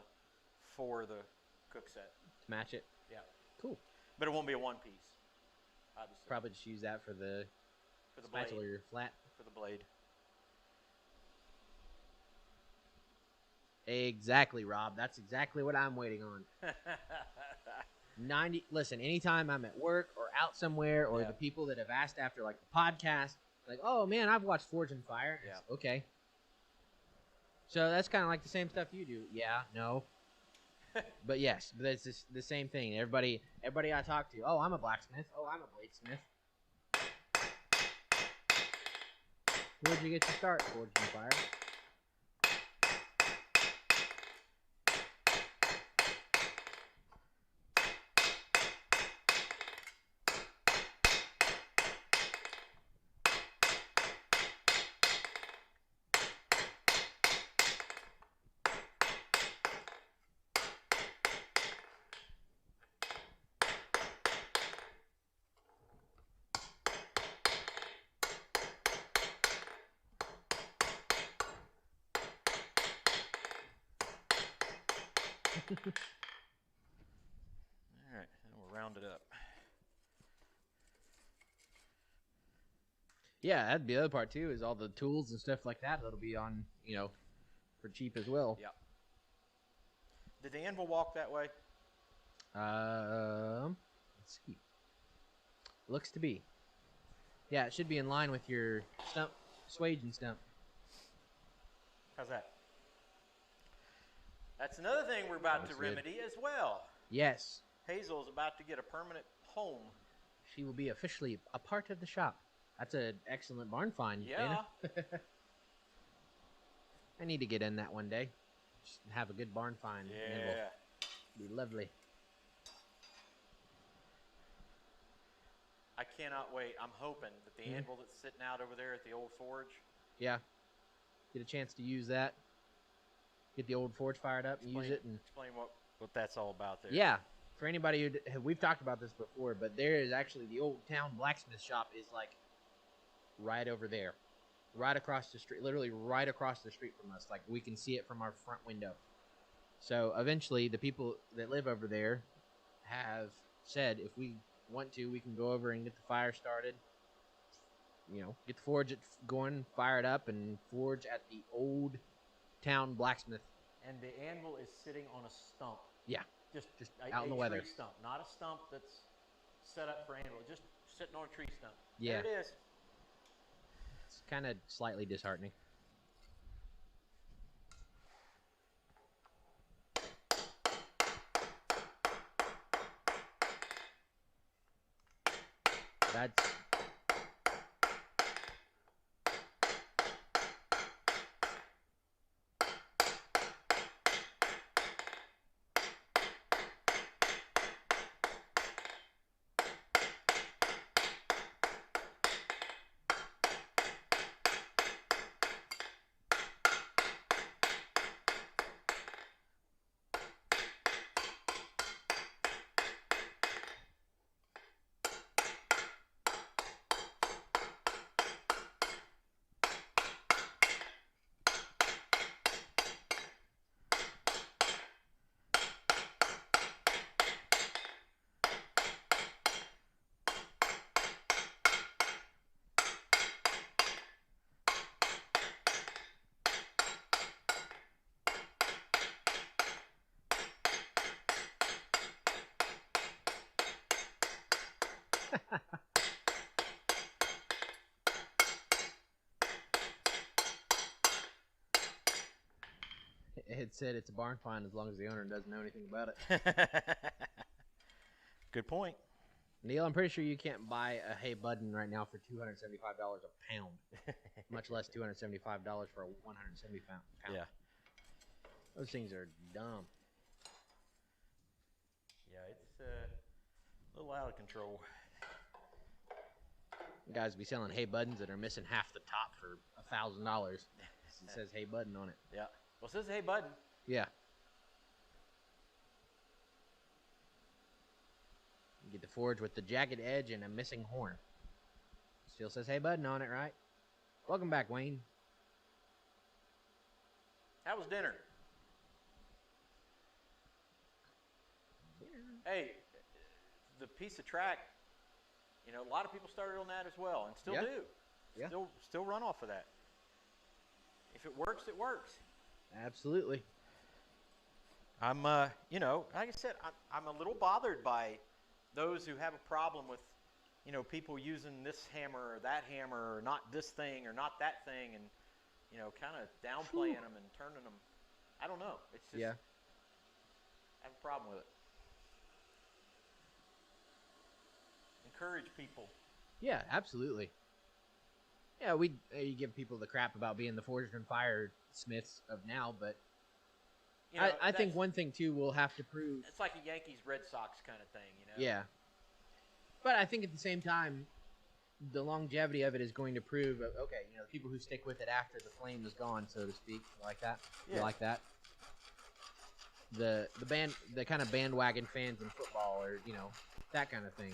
for the cook set. To match it? Yeah. Cool. But it won't be a one piece, obviously. Probably just use that for the spatula blade. or flat. For the blade. Exactly, Rob. That's exactly what I'm waiting on. 90. Listen, anytime I'm at work or out somewhere, or the people that have asked after like the podcast, like, oh man, I've watched Forge and Fire. Yeah. Okay. So that's kind of like the same stuff you do. Yeah. No. But yes, but it's just the same thing. Everybody I talk to, oh, I'm a blacksmith. Oh, I'm a bladesmith. Where'd you get your start, Forge and Fire? All right, and we'll round it up. Yeah, that'd be the other part too, is all the tools and stuff like that that'll be on, for cheap as well. Yeah. Did the anvil walk that way? Let's see. Looks to be. Yeah, it should be in line with your stump, swage and stump. How's that? That's another thing we're about to remedy as well. Yes. Hazel's about to get a permanent home. She will be officially a part of the shop. That's an excellent barn find, Yeah. Dana. I need to get in that one day. Just have a good barn find. Yeah. Be lovely. I cannot wait. I'm hoping that the anvil that's sitting out over there at the old forge. Yeah. Get a chance to use that. Get the old forge fired up and use it. And explain what that's all about there. yeah. For anybody who we've talked about this before, but there is actually the old town blacksmith shop is like right over there. Right across the street, literally right across the street from us. Like we can see it from our front window. So eventually the people that live over there have said if we want to, we can go over and get the fire started. Get the forge going, fire it up, and forge at the old town blacksmith. And the anvil is sitting on a stump. Yeah. Just out in the weather. Tree stump, not a stump that's set up for anvil. Just sitting on a tree stump. Yeah. There it is. It's kind of slightly disheartening. That's... It said it's a barn find as long as the owner doesn't know anything about it. Good point. Neil, I'm pretty sure you can't buy a hay button right now for $275 a pound, much less $275 for a 170 pound. Yeah. Those things are dumb. Yeah, it's a little out of control. You guys be selling hay buttons that are missing half the top for $1,000. It says hay button on it. Yeah. Well, it says hey button. Yeah. You get the forge with the jagged edge and a missing horn. Still says hey button on it, right? Welcome back, Wayne. How was dinner? Hey, the piece of track, you know, a lot of people started on that as well and still do. Yeah. Still run off of that. If it works, it works. Absolutely. I'm, you know, like I said, I'm a little bothered by those who have a problem with, you know, people using this hammer or that hammer or not this thing or not that thing and, you know, kind of downplaying them and turning them. I don't know. It's just, I have a problem with it. Encourage people. Yeah, absolutely. Yeah, you give people the crap about being the forged and fire smiths of now, but you know, I think one thing too we'll have to prove. It's like a Yankees Red Sox kind of thing, you know. Yeah, but I think at the same time, the longevity of it is going to prove. Okay, you know, people who stick with it after the flame is gone, so to speak, like that. Yeah. You like that? The kind of bandwagon fans in football, or you know, that kind of thing.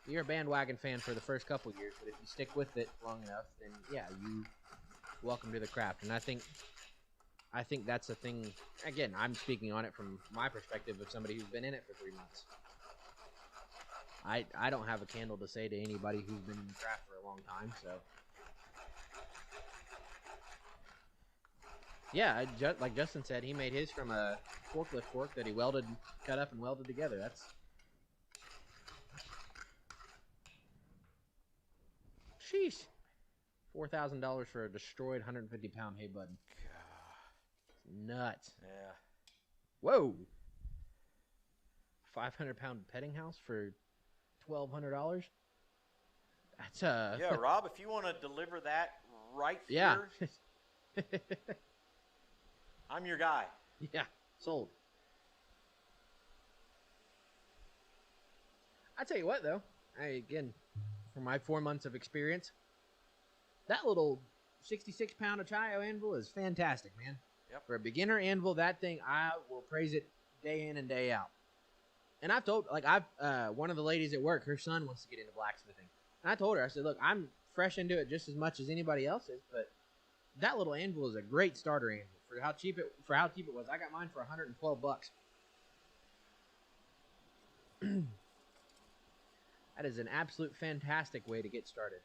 You're a bandwagon fan for the first couple years, but if you stick with it long enough, then yeah, you welcome to the craft. And I think that's the thing. Again, I'm speaking on it from my perspective of somebody who's been in it for 3 months. I don't have a candle to say to anybody who's been in the craft for a long time. So yeah, like Justin said, he made his from a forklift fork that he cut up and welded together. That's sheesh. $4,000 for a destroyed 150-pound hay button. God. Nuts. Yeah. Whoa. 500-pound petting house for $1,200. That's Yeah, Rob, if you want to deliver that right here, I'm your guy. Yeah, sold. I tell you what, though, again, from my 4 months of experience, that little 66-pound Achio anvil is fantastic, man. Yep. For a beginner anvil, that thing, I will praise it day in and day out. And I've told, one of the ladies at work, her son wants to get into blacksmithing. And I told her, I said, look, I'm fresh into it just as much as anybody else is, but that little anvil is a great starter anvil. For how cheap it was, I got mine for $112. That is an absolute fantastic way to get started.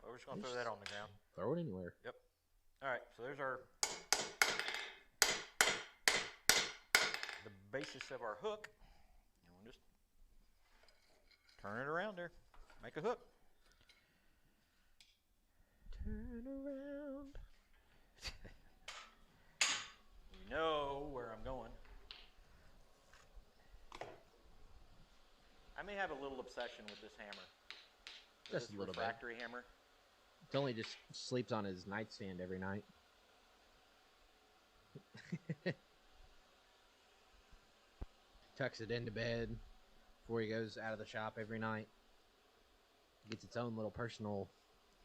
We're just going to throw that on the ground. Throw it anywhere. Yep. All right, so there's our basis of our hook. And we'll just turn it around there. Make a hook. Turn around. You know where I'm going. I may have a little obsession with this hammer. Just a little bit. Factory hammer. It's only just sleeps on his nightstand every night. Tucks it into bed before he goes out of the shop every night. Gets its own little personal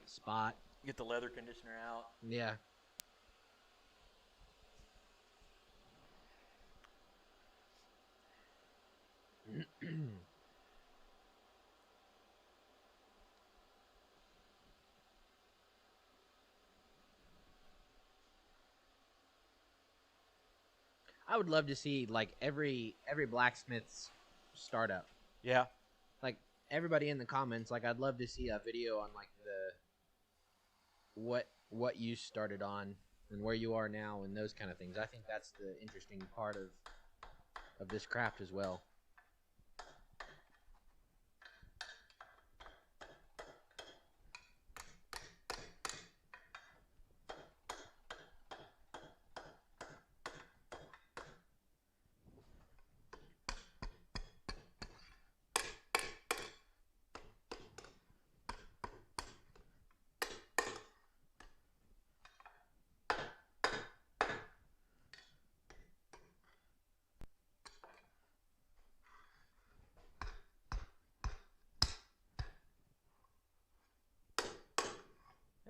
spot. Get the leather conditioner out. Yeah. I would love to see like every blacksmith's startup. Yeah. Like everybody in the comments, like I'd love to see a video on like what you started on and where you are now and those kind of things. I think that's the interesting part of this craft as well.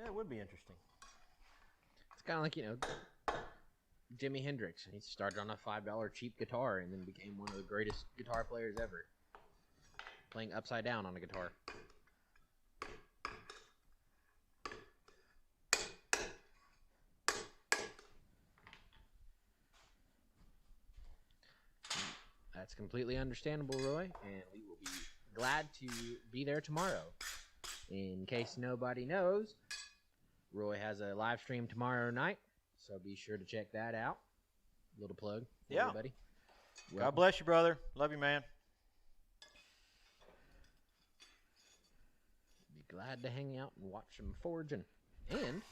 Yeah, it would be interesting. It's kind of like, Jimi Hendrix. He started on a $5 cheap guitar and then became one of the greatest guitar players ever. Playing upside down on a guitar. That's completely understandable, Roy, and we will be glad to be there tomorrow. In case nobody knows, Roy has a live stream tomorrow night, so be sure to check that out. Little plug for everybody. God bless you, brother. Love you, man. Be glad to hang out and watch some forging. And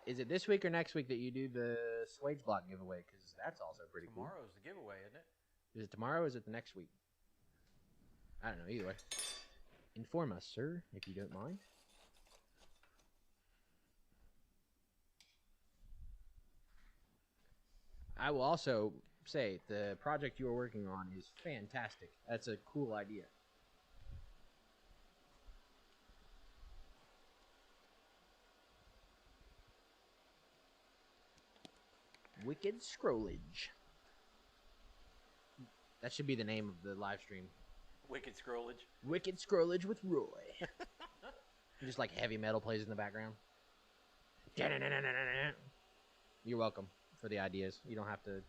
is it this week or next week that you do the Swage Block giveaway? Because that's also pretty cool. Tomorrow's the giveaway, isn't it? Is it tomorrow or is it the next week? I don't know. Either way. Inform us, sir, if you don't mind. I will also say the project you are working on is fantastic. That's a cool idea. Wicked Scrollage. That should be the name of the live stream. Wicked Scrollage. Wicked Scrollage with Roy. Just like heavy metal plays in the background. You're welcome for the ideas. You don't have to.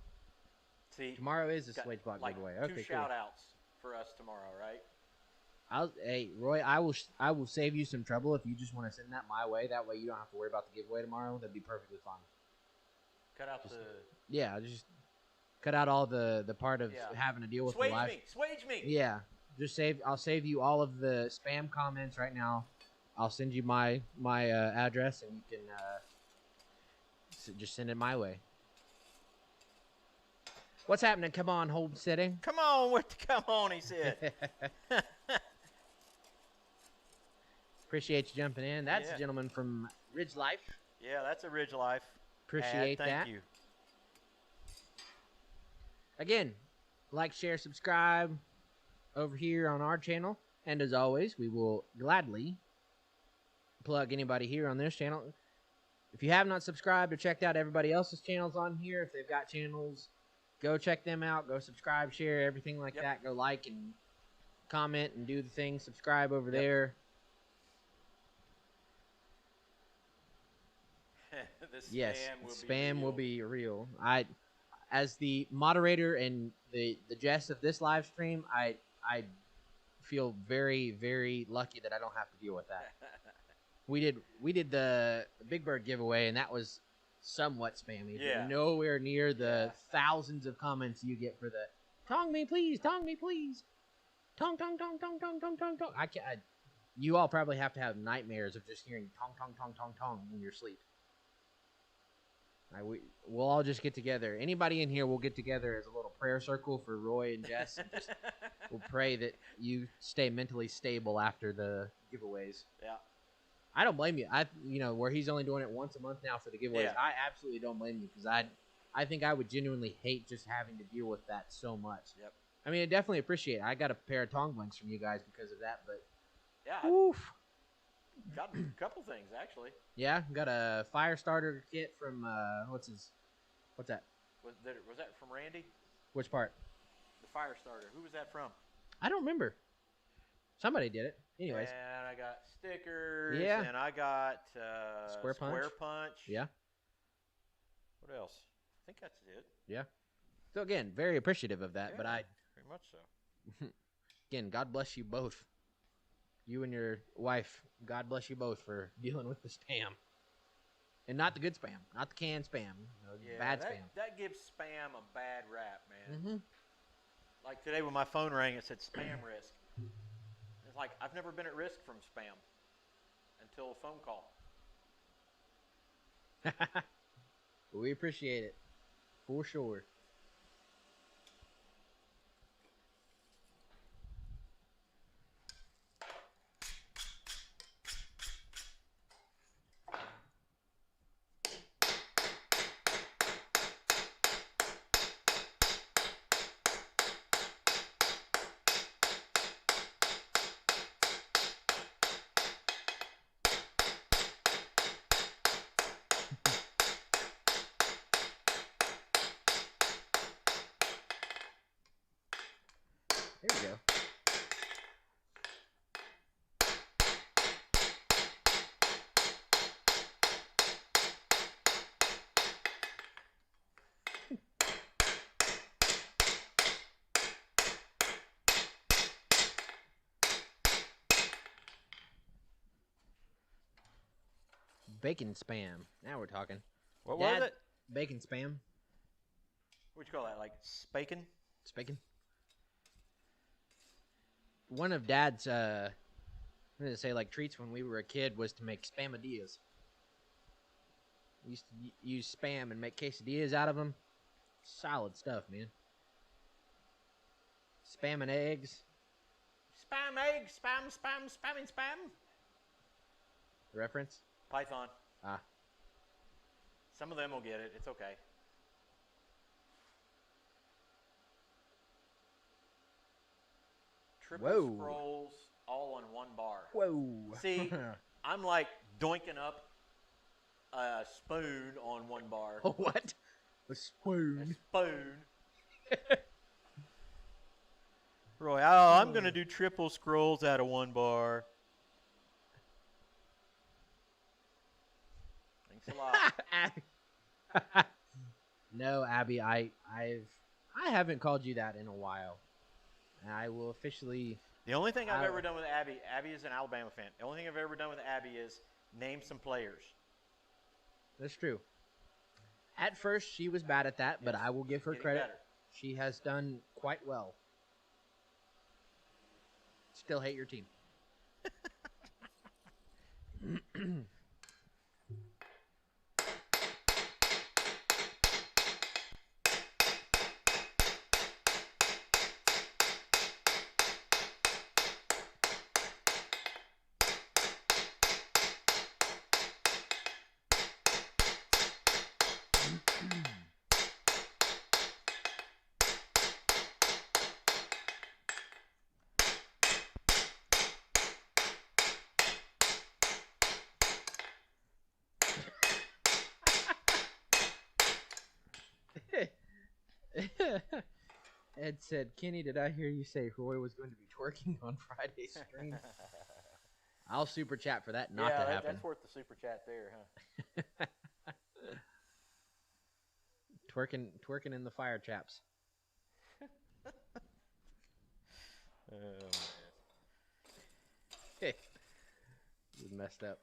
See, tomorrow is the Swage Block giveaway. Okay, two shout outs for us tomorrow, right? Hey Roy, I will save you some trouble if you just want to send that my way. That way you don't have to worry about the giveaway tomorrow. That'd be perfectly fine. Cut out just cut out all the part of having to deal with the live. Swage me. Yeah, I'll save you all of the spam comments right now. I'll send you my address and you can just send it my way. What's happening? Come on, hold sitting. Come on, he said. Appreciate you jumping in. That's a gentleman from Ridge Life. Yeah, that's a Ridge Life. Appreciate that. Thank you. Again, like, share, subscribe over here on our channel. And as always, we will gladly plug anybody here on this channel. If you have not subscribed or checked out everybody else's channels on here, if they've got channels, go check them out. Go subscribe, share, everything like that. Go like and comment and do the thing. Subscribe over there. Spam will be real. As the moderator and the jest of this live stream, I feel very, very lucky that I don't have to deal with that. We did the Big Bird giveaway, and that was somewhat spammy. Yeah. But nowhere near the thousands of comments you get for the tong me please, tong me please, tong tong tong tong tong tong tong tong. You all probably have to have nightmares of just hearing tong tong tong tong tong in your sleep. We'll all just get together. Anybody in here will get together as a little prayer circle for Roy and Jess. And just we'll pray that you stay mentally stable after the giveaways. Yeah. I don't blame you. Where he's only doing it once a month now for the giveaways. Yeah. I absolutely don't blame you because I think I would genuinely hate just having to deal with that so much. Yep. I mean, I definitely appreciate it. I got a pair of tong blinks from you guys because of that, but yeah, oof. Got a couple things actually. Yeah, got a fire starter kit from what's that? Was that from Randy? Which part? The fire starter. Who was that from? I don't remember. Somebody did it. Anyways. And I got stickers. Yeah. And I got Square Punch. Yeah. What else? I think that's it. Yeah. So again, very appreciative of that, Yeah, but very much so. Again, God bless you both. You and your wife, God bless you both for dealing with the spam. And not the good spam, not the canned spam, bad spam. That gives spam a bad rap, man. Mm-hmm. Like today when my phone rang, it said spam risk. It's like, I've never been at risk from spam until a phone call. We appreciate it, for sure. There we go. Bacon spam. Now we're talking. What Dad, was it? Bacon spam. What'd you call that? Like spaking? Bacon. One of Dad's, I'm going to say like treats when we were a kid was to make spamadillas. We used to use spam and make quesadillas out of them. Solid stuff, man. Spam and eggs. Spam eggs, spam, spamming spam. Reference? Python. Ah. Some of them will get it. It's okay. Triple Whoa. scrolls all on one bar. Whoa. See, I'm like doinking up a spoon on one bar. What? A A spoon. spoon. Roy, I'm going to do triple scrolls out of one bar. Thanks a lot. No, Abby, I haven't called you that in a while. And I will officially. The only thing I've ever done with Abby is an Alabama fan. The only thing I've ever done with Abby is name some players. That's true. At first, she was bad at that, but I will give her Getting credit. better. She has done quite well. Still hate your team. Ed said, Kenny, did I hear you say Roy was going to be twerking on Friday's stream? I'll super chat for that not to happen. That's worth the super chat there, huh? Twerking in the fire chaps. Hey, you messed up.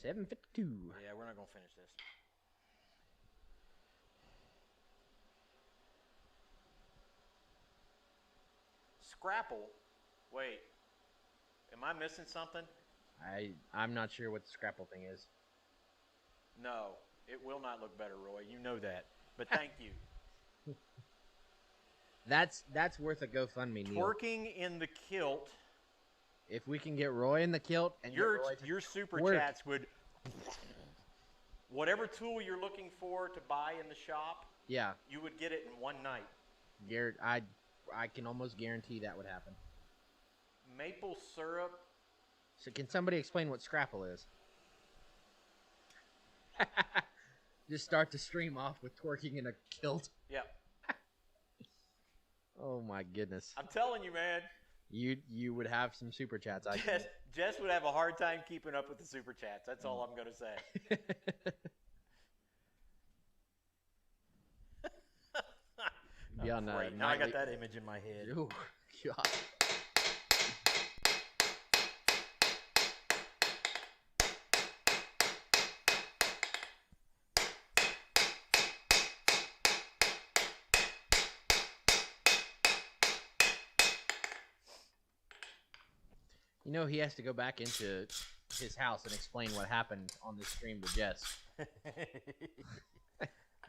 7:52. Yeah, we're not gonna finish this. Scrapple. Wait, am I missing something? I'm not sure what the Scrapple thing is. No, it will not look better, Roy. You know that. But thank you. That's worth a GoFundMe, Neil. Twerking in the kilt. If we can get Roy in the kilt and your get Roy to super twerk. chats would. Whatever tool you're looking for to buy in the shop, Yeah, you would get it in one night. Garrett, I can almost guarantee that would happen. Maple syrup. So can somebody explain what Scrapple is? Just start the stream off with twerking in a kilt. Yep. Oh my goodness. I'm telling you, man. You would have some super chats. Jess would have a hard time keeping up with the super chats. That's all I'm going to say. Be on now I got that image in my head. Ooh, God. You know, he has to go back into his house and explain what happened on this stream to Jess.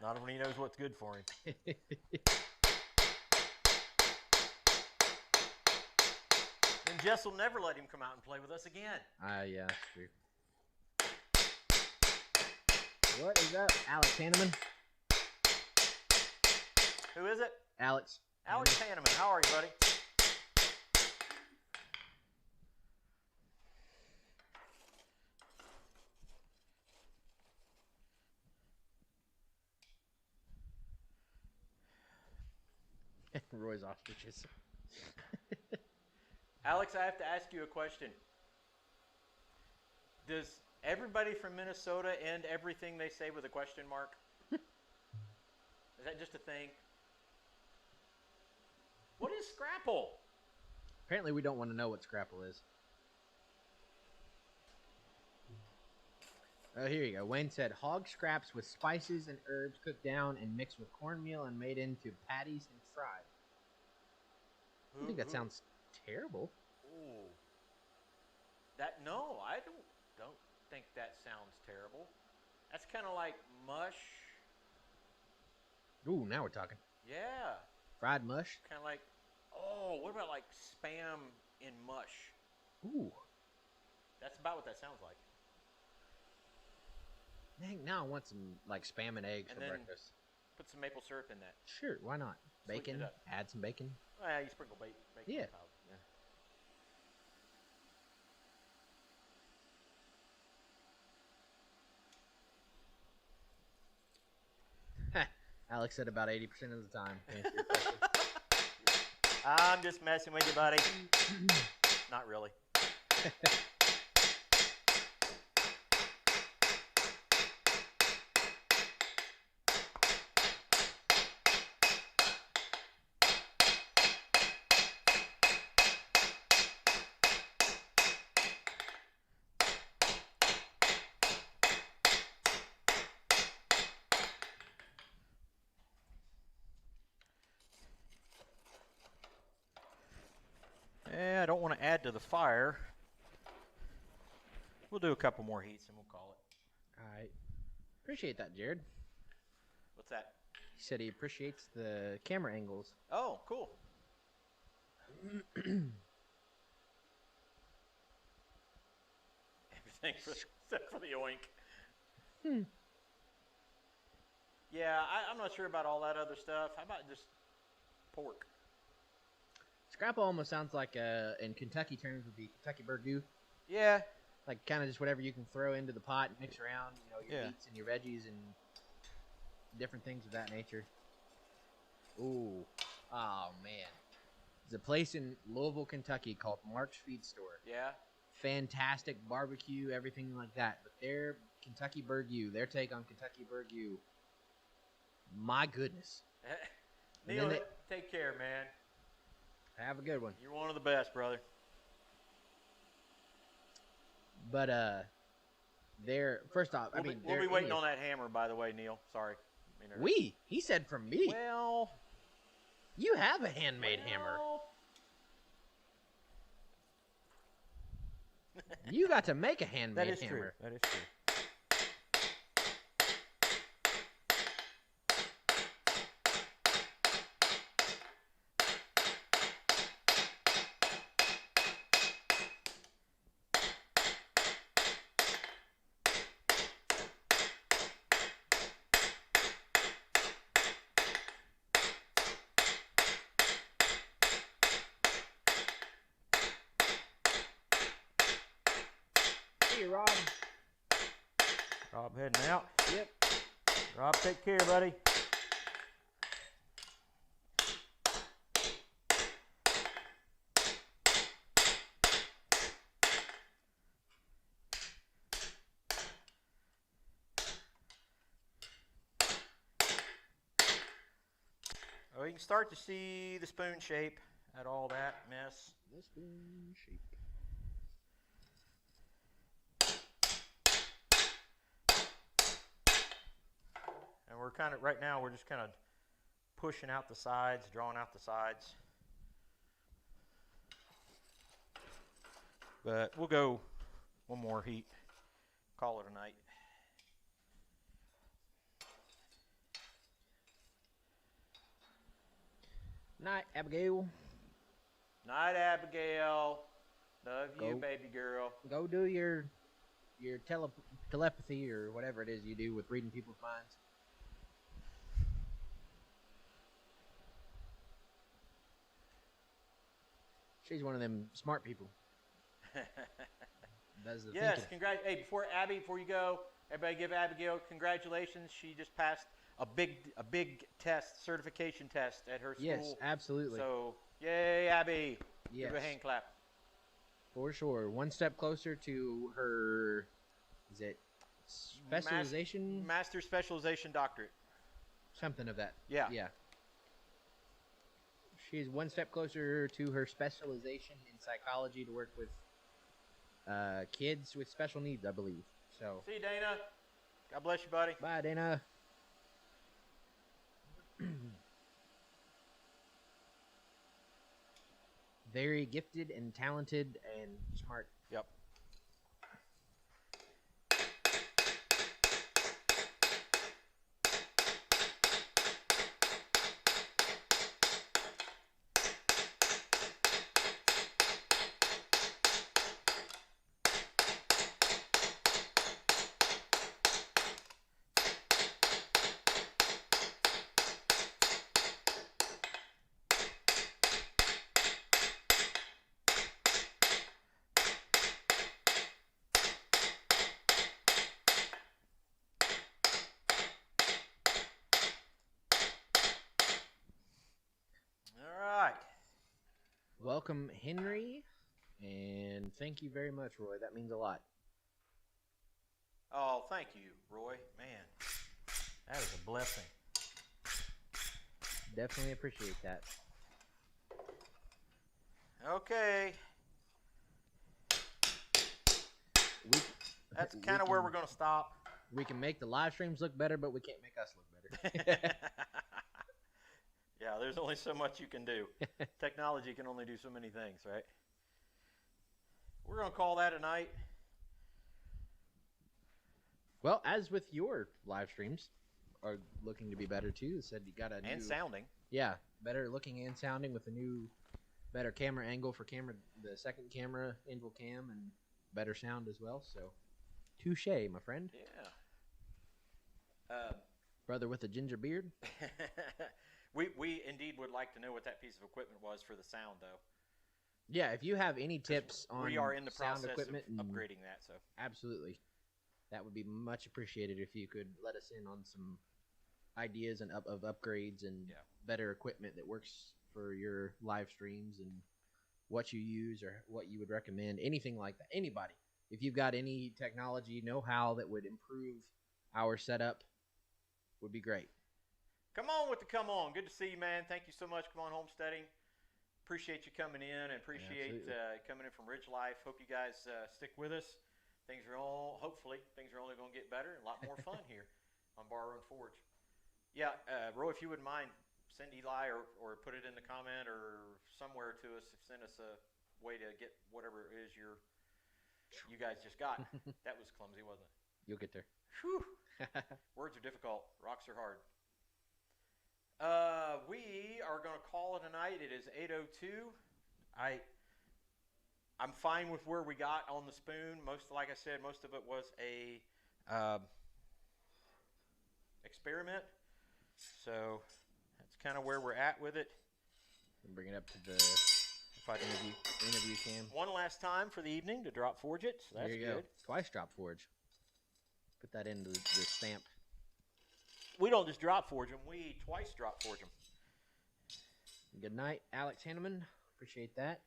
Not when he knows what's good for him. Then Jess will never let him come out and play with us again. Yeah, that's true. What is up, Alex Hanneman? Who is it? Alex. Alex Hanneman. How are you, buddy? Roy's ostriches. Alex, I have to ask you a question. Does everybody from Minnesota end everything they say with a question mark? Is that just a thing? What is Scrapple? Apparently we don't want to know what Scrapple is. Oh, here you go. Wayne said, hog scraps with spices and herbs cooked down and mixed with cornmeal and made into patties and fried. I think that sounds terrible. Ooh. No, I don't think that sounds terrible. That's kind of like mush. Ooh, now we're talking. Yeah. Fried mush? Kind of like, what about like spam in mush? Ooh. That's about what that sounds like. Dang, now I want some like spam and eggs And for then breakfast. Put some maple syrup in that. Sure, why not? Sweeten Bacon, it up. add some bacon. Oh, yeah, you sprinkle bacon Yeah. on top. Yeah. Alex said about 80% of the time. to answer your question. I'm just messing with you, buddy. Not really. I don't want to add to the fire. We'll do a couple more heats and we'll call it. All right. Appreciate that, Jared. What's that? He said he appreciates the camera angles. Oh, cool. Everything except for the oink. Yeah, I'm not sure about all that other stuff. How about just pork? Scrapple almost sounds like, in Kentucky terms, would be Kentucky burgoo. Yeah. Like kind of just whatever you can throw into the pot and mix around, your meats and your veggies and different things of that nature. Ooh. Oh, man. There's a place in Louisville, Kentucky called Mark's Feed Store. Yeah. Fantastic barbecue, everything like that. But their Kentucky burgoo, their take on Kentucky burgoo, my goodness. Neil, take care, man. Have a good one. You're one of the best, brother. But They're first off. We'll be waiting on that hammer, by the way, Neil. Sorry. He said from me. Well, you have a handmade hammer. You got to make a handmade hammer. That is true. Rob. Rob heading out. Yep. Rob, take care, buddy. Well, you can start to see the spoon shape at all that mess. The spoon shape. And we're kind of, right now, we're just kind of pushing out the sides, drawing out the sides. But we'll go one more heat, call it a night. Night, Abigail. Night, Abigail. Love you, baby girl. Go do your telepathy or whatever it is you do with reading people's minds. She's one of them smart people. Does the yes, thinking. Hey, before you go, everybody give Abigail congratulations. She just passed a big test, certification test at her school. Yes, absolutely. So, yay, Abby. Yes. Give her a hand clap. For sure. One step closer to her, is it specialization? Master specialization doctorate. Something of that. Yeah. Yeah. She's one step closer to her specialization in psychology to work with kids with special needs, I believe. So. See you, Dana. God bless you, buddy. Bye, Dana. Very gifted and talented and smart. Yep. Welcome, Henry, and thank you very much, Roy. That means a lot. Oh, thank you, Roy. Man, that is a blessing. Definitely appreciate that. Okay. That's kind of where we're going to stop. We can make the live streams look better, but we can't make us look better. Yeah, there's only so much you can do. Technology can only do so many things, right? We're going to call that a night. Well, as with your live streams are looking to be better too. You said you got a new... And sounding. Yeah, better looking and sounding with a new, better camera angle for the second camera, Anvil Cam, and better sound as well. So, touche, my friend. Yeah. Brother with a ginger beard. We indeed would like to know what that piece of equipment was for the sound, though. Yeah, if you have any tips on we are in the sound process equipment of upgrading that, so absolutely, that would be much appreciated if you could let us in on some ideas and of upgrades and better equipment that works for your live streams and what you use or what you would recommend, anything like that. Anybody, if you've got any technology know-how that would improve our setup, would be great. Come on with the come on. Good to see you, man. Thank you so much. Come on, homesteading. Appreciate you coming in and appreciate coming in from Ridge Life. Hope you guys stick with us. hopefully, things are only going to get better and a lot more fun here on Bar Run Forge. Yeah, Roy, if you wouldn't mind, send Eli or put it in the comment or somewhere to us. Send us a way to get whatever it is you guys just got. That was clumsy, wasn't it? You'll get there. Whew. Words are difficult. Rocks are hard. We are going to call it a night. It is 8:02. I'm fine with where we got on the spoon. Like I said, most of it was a experiment. So that's kind of where we're at with it. Bring it up to the interview cam. One last time for the evening to drop forge it. So that's there you good. Go. Twice drop forge. Put that into the stamp. We don't just drop forge them. We twice drop forge them. Good night, Alex Hanneman. Appreciate that.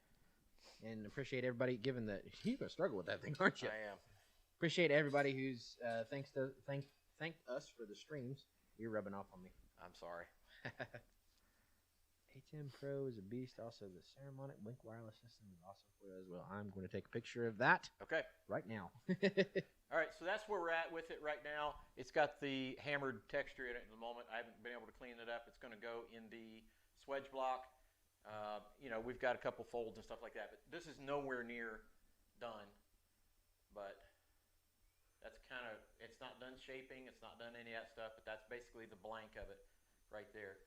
And appreciate everybody, given that you're going to struggle with that thing, aren't you? I am. Appreciate everybody who's thanked us for the streams. You're rubbing off on me. I'm sorry. A10 Pro is a beast. Also, the Ceremonic Blink wireless system is also for as well. I'm going to take a picture of that. Okay. Right now. All right, so that's where we're at with it right now. It's got the hammered texture in it at the moment. I haven't been able to clean it up. It's going to go in the swedge block. We've got a couple folds and stuff like that, but this is nowhere near done. But that's it's not done shaping. It's not done any of that stuff, but that's basically the blank of it right there.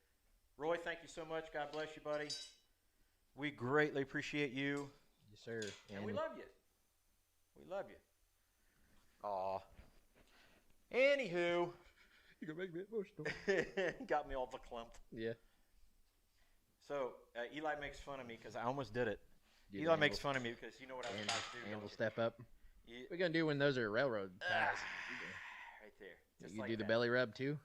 Roy, thank you so much. God bless you, buddy. We greatly appreciate you. Yes, sir. And we love you. We love you. Aw. Anywho. You're going to make me emotional. Got me all verklempt. Yeah. So, Eli makes fun of me because I almost did it. Eli makes fun of me because you know what I was about to do. And we'll step up. Yeah. What are we going to do when those are railroad ties? Right there. Just you like do the that. belly rub too?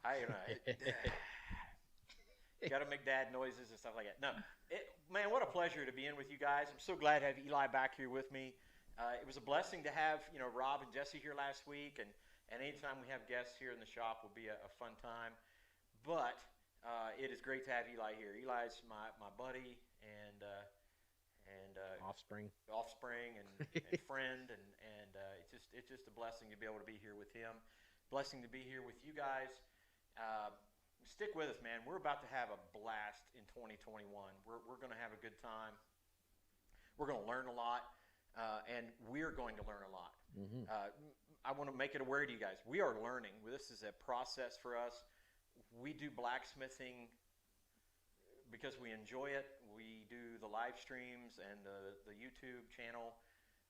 Got to make dad noises and stuff like that. No, man, what a pleasure to be in with you guys. I'm so glad to have Eli back here with me. It was a blessing to have Rob and Jesse here last week, and anytime we have guests here in the shop will be a fun time. But it is great to have Eli here. Eli's my buddy and offspring and friend, and it's just a blessing to be able to be here with him. Blessing to be here with you guys. Stick with us, man. We're about to have a blast in 2021. We're going to have a good time. We're going to learn a lot, and we're going to learn a lot. Mm-hmm. I want to make it aware to you guys. We are learning. This is a process for us. We do blacksmithing because we enjoy it. We do the live streams and the YouTube channel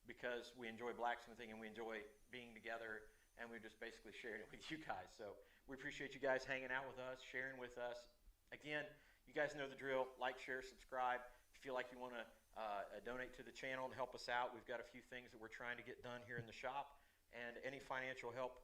because we enjoy blacksmithing and we enjoy being together, and we're just basically sharing it with you guys. So we appreciate you guys hanging out with us, sharing with us. Again, you guys know the drill. Like, share, subscribe. If you feel like you want to donate to the channel to help us out, we've got a few things that we're trying to get done here in the shop, and any financial help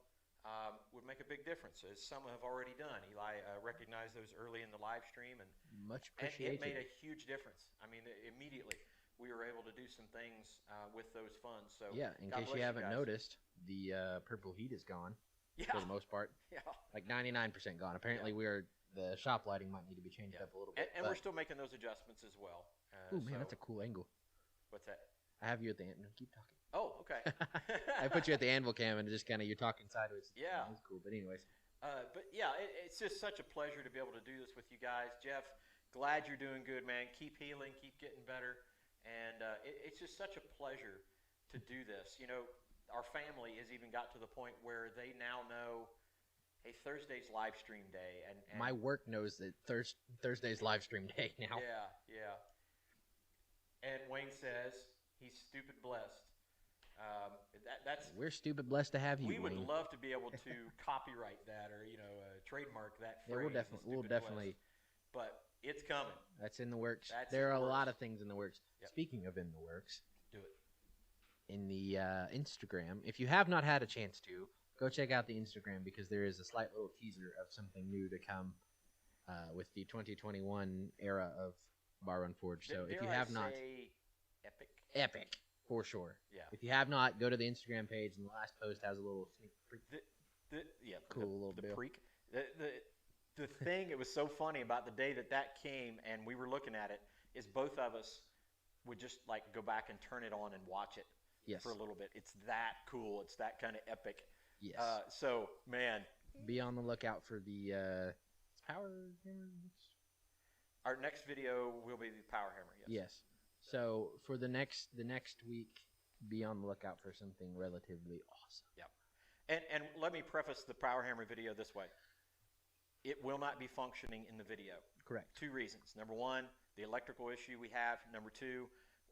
would make a big difference, as some have already done. Eli recognized those early in the live stream, and much appreciated. And it made a huge difference. I mean, immediately we were able to do some things with those funds. So yeah, in case you haven't noticed, the purple heat is gone. Yeah. For the most part. Yeah. Like 99% gone. Apparently, the shop lighting might need to be changed up a little bit. And we're still making those adjustments as well. Oh man, that's a cool angle. What's that? I have you at the Anvil. Keep talking. Oh, okay. I put you at the Anvil cam and just kind of you're talking sideways. Yeah. That's cool. But anyways. But yeah, it's just such a pleasure to be able to do this with you guys. Jeff, glad you're doing good, man. Keep healing, keep getting better. And it's just such a pleasure to do this. Our family has even got to the point where they now know, hey, Thursday's live stream day, and my work knows that Thursday's live stream day now. Yeah. And Wayne says he's stupid blessed. We're stupid blessed to have you. We would Wayne. love to be able to copyright that or trademark that phrase. Yeah, we'll definitely. But it's coming. That's in the works. There are a lot of things in the works. Yep. Speaking of in the works, do it. In the Instagram, if you have not had a chance to, go check out the Instagram because there is a slight little teaser of something new to come with the 2021 era of Bar Run Forge. So if you have not, epic for sure. Yeah. If you have not, go to the Instagram page, and the last post has a little sneak peek. Cool little the bill. Preak. The thing it was so funny about the day that came and we were looking at it is both of us would just like go back and turn it on and watch it Yes. for a little bit. It's that cool. It's that kind of epic. Yes. So, man. Be on the lookout for the power hammer. Our next video will be the power hammer. Yes. So for the next week, be on the lookout for something relatively awesome. Yep. And let me preface the power hammer video this way. It will not be functioning in the video. Correct. 2 reasons. Number 1, the electrical issue we have. Number 2,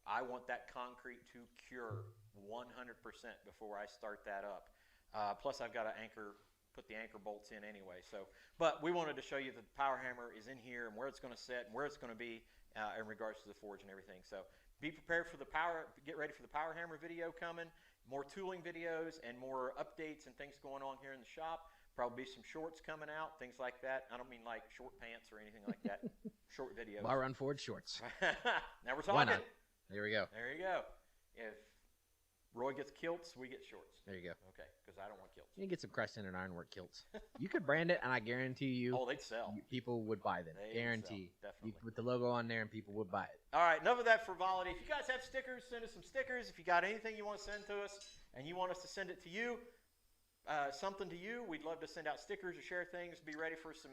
I want that concrete to cure 100% before I start that up. Plus, I've got to put the anchor bolts in anyway. So, but we wanted to show you that the power hammer is in here and where it's going to sit and where it's going to be in regards to the forge and everything. So, be prepared for get ready for the power hammer video coming. More tooling videos and more updates and things going on here in the shop. Probably some shorts coming out, things like that. I don't mean like short pants or anything like that. Short videos. Bar Run Forge shorts. Now we're talking. Why not? There we go. There you go. If Roy gets kilts, we get shorts. There you go. Okay, because I don't want kilts. You can get some Crescent Ironwork kilts. You could brand it, and I guarantee you, they'd sell. People would buy them. They'd Guarantee. sell, definitely. You put the logo on there, and people would buy it. All right, enough of that frivolity. If you guys have stickers, send us some stickers. If you got anything you want to send to us, and you want us to send it to you, something to you, we'd love to send out stickers or share things. Be ready for some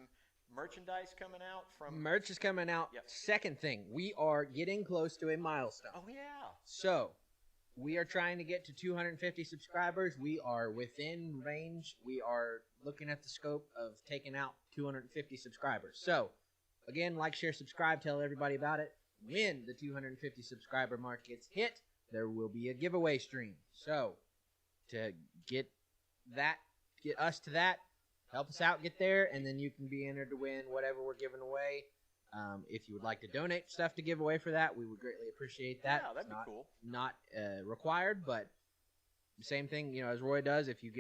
merchandise coming out from. Merch is coming out. Yep. Second thing, we are getting close to a milestone. Oh yeah. So, we are trying to get to 250 subscribers. We are within range. We are looking at the scope of taking out 250 subscribers. So, again, like, share, subscribe, tell everybody about it. When the 250 subscriber mark gets hit, there will be a giveaway stream. So, to get us to that, help us out, get there, and then you can be entered to win whatever we're giving away. If you would like to donate stuff to give away for that, we would greatly appreciate that. Yeah, that'd be cool. Not required, but same thing, as Roy does. If you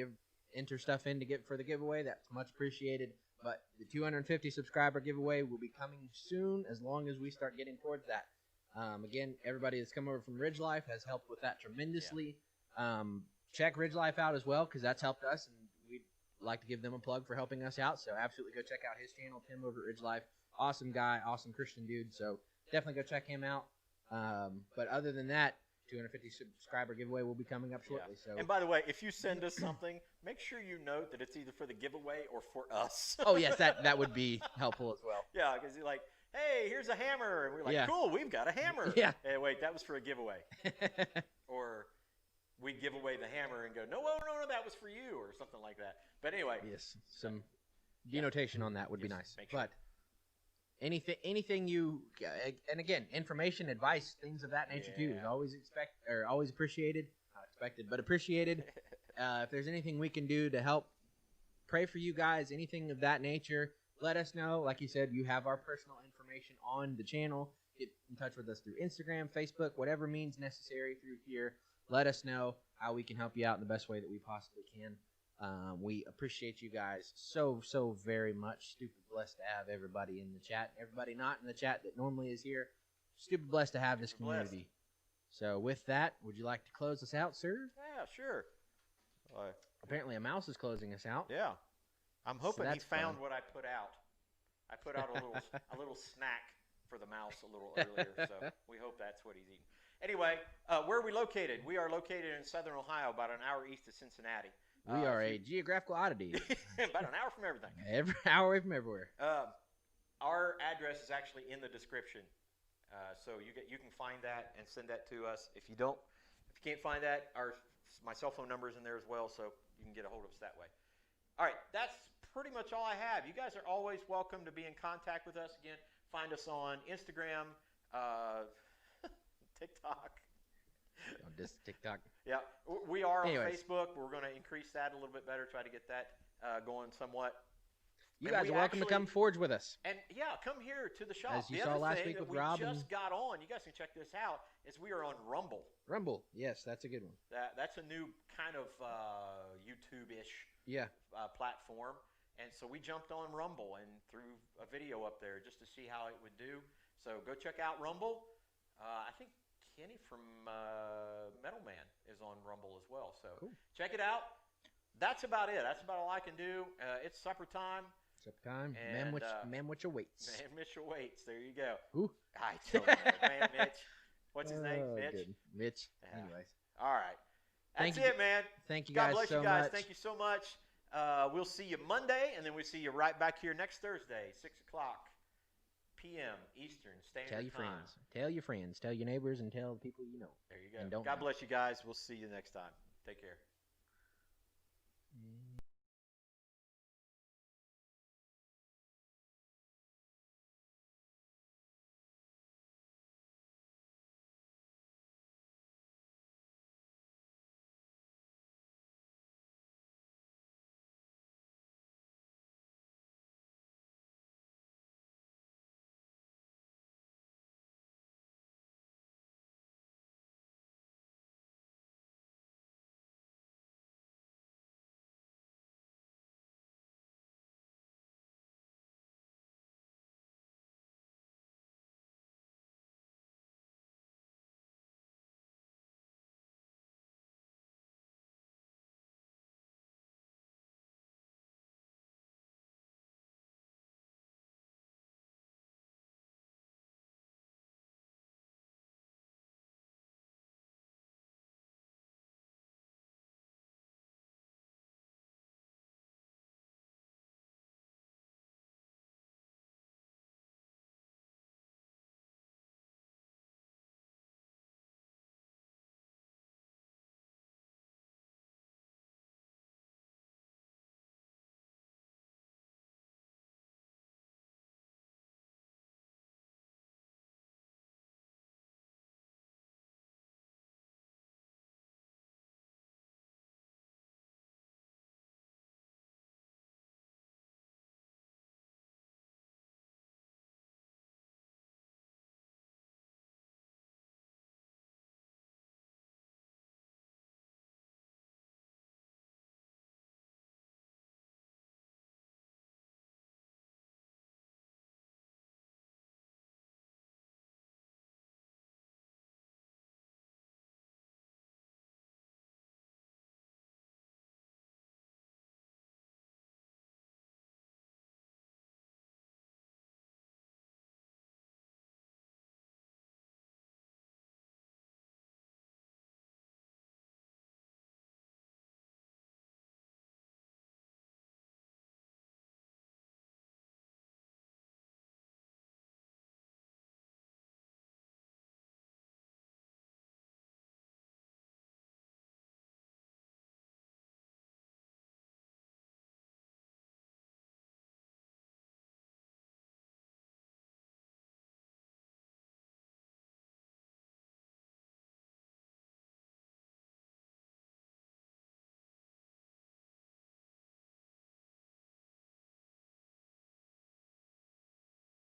enter stuff in to get for the giveaway, that's much appreciated. But the 250 subscriber giveaway will be coming soon, as long as we start getting towards that. Again, everybody that's come over from Ridge Life has helped with that tremendously. Yeah. Check Ridge Life out as well, because that's helped us, and we'd like to give them a plug for helping us out. So absolutely go check out his channel, Tim over at Ridge Life. Awesome guy, awesome Christian dude. So definitely go check him out. But other than that, 250 subscriber giveaway will be coming up shortly. Yeah. So, and by the way, if you send us something, make sure you note that it's either for the giveaway or for us. Oh yes, that would be helpful as well. Yeah, because you're like, hey, here's a hammer, and we're like, Yeah. cool, we've got a hammer. Yeah. Hey, wait, that was for a giveaway. Or we give away the hammer and go, no, that was for you, or something like that. But anyway. Yes, some denotation on that would be nice. Make sure. But anything you, and again, information, advice, things of that nature too is always appreciated. Not expected, but appreciated. If there's anything we can do to help, pray for you guys, anything of that nature, let us know. Like you said, you have our personal information on the channel. Get in touch with us through Instagram, Facebook, whatever means necessary through here. Let us know how we can help you out in the best way that we possibly can. We appreciate you guys so very much. Stupid blessed to have everybody in the chat. Everybody not in the chat that normally is here. Stupid blessed to have this community. So with that, would you like to close us out, sir? Yeah, sure. Apparently a mouse is closing us out. Yeah. I'm hoping he that's found fun. what I put out. I put out a little snack for the mouse a little earlier, so we hope that's what he's eating. Anyway, where are we located? We are located in southern Ohio, about an hour east of Cincinnati. We are a geographical oddity. About an hour from everything. Every hour away from everywhere. Our address is actually in the description, so you can find that and send that to us. If you can't find that, my cell phone number is in there as well, so you can get a hold of us that way. All right, that's pretty much all I have. You guys are always welcome to be in contact with us. Again, find us on Instagram, TikTok. On this TikTok. Yeah, we are on Anyways. Facebook. We're going to increase that a little bit better, try to get that going somewhat. You And guys we are welcome to come forge with us. And yeah, come here to the shop. As you the saw other last thing week that with we Rob just and- got on, you guys can check this out, is we are on Rumble. Rumble. Yes, that's a good one. That's a new kind of YouTube-ish Yeah. platform. And so we jumped on Rumble and threw a video up there just to see how it would do. So go check out Rumble. I think Kenny from Metal Man is on Rumble as well. So Cool. check it out. That's about it. That's about all I can do. It's supper time. Supper time. And, Man, which awaits. Man Mitchell waits. There you go. Ooh. I don't know. Man Mitch. What's his name? Oh, Mitch? good. Mitch. Yeah. Anyways. All right. That's it, man. Thank you God guys bless so you guys. much. Thank you so much. We'll see you Monday, and then we'll see you right back here next Thursday, 6 o'clock p.m. Eastern Standard Time. Tell your friends. Tell your friends. Tell your neighbors, and tell the people you know. There you go. And don't God know. bless you guys. We'll see you next time. Take care.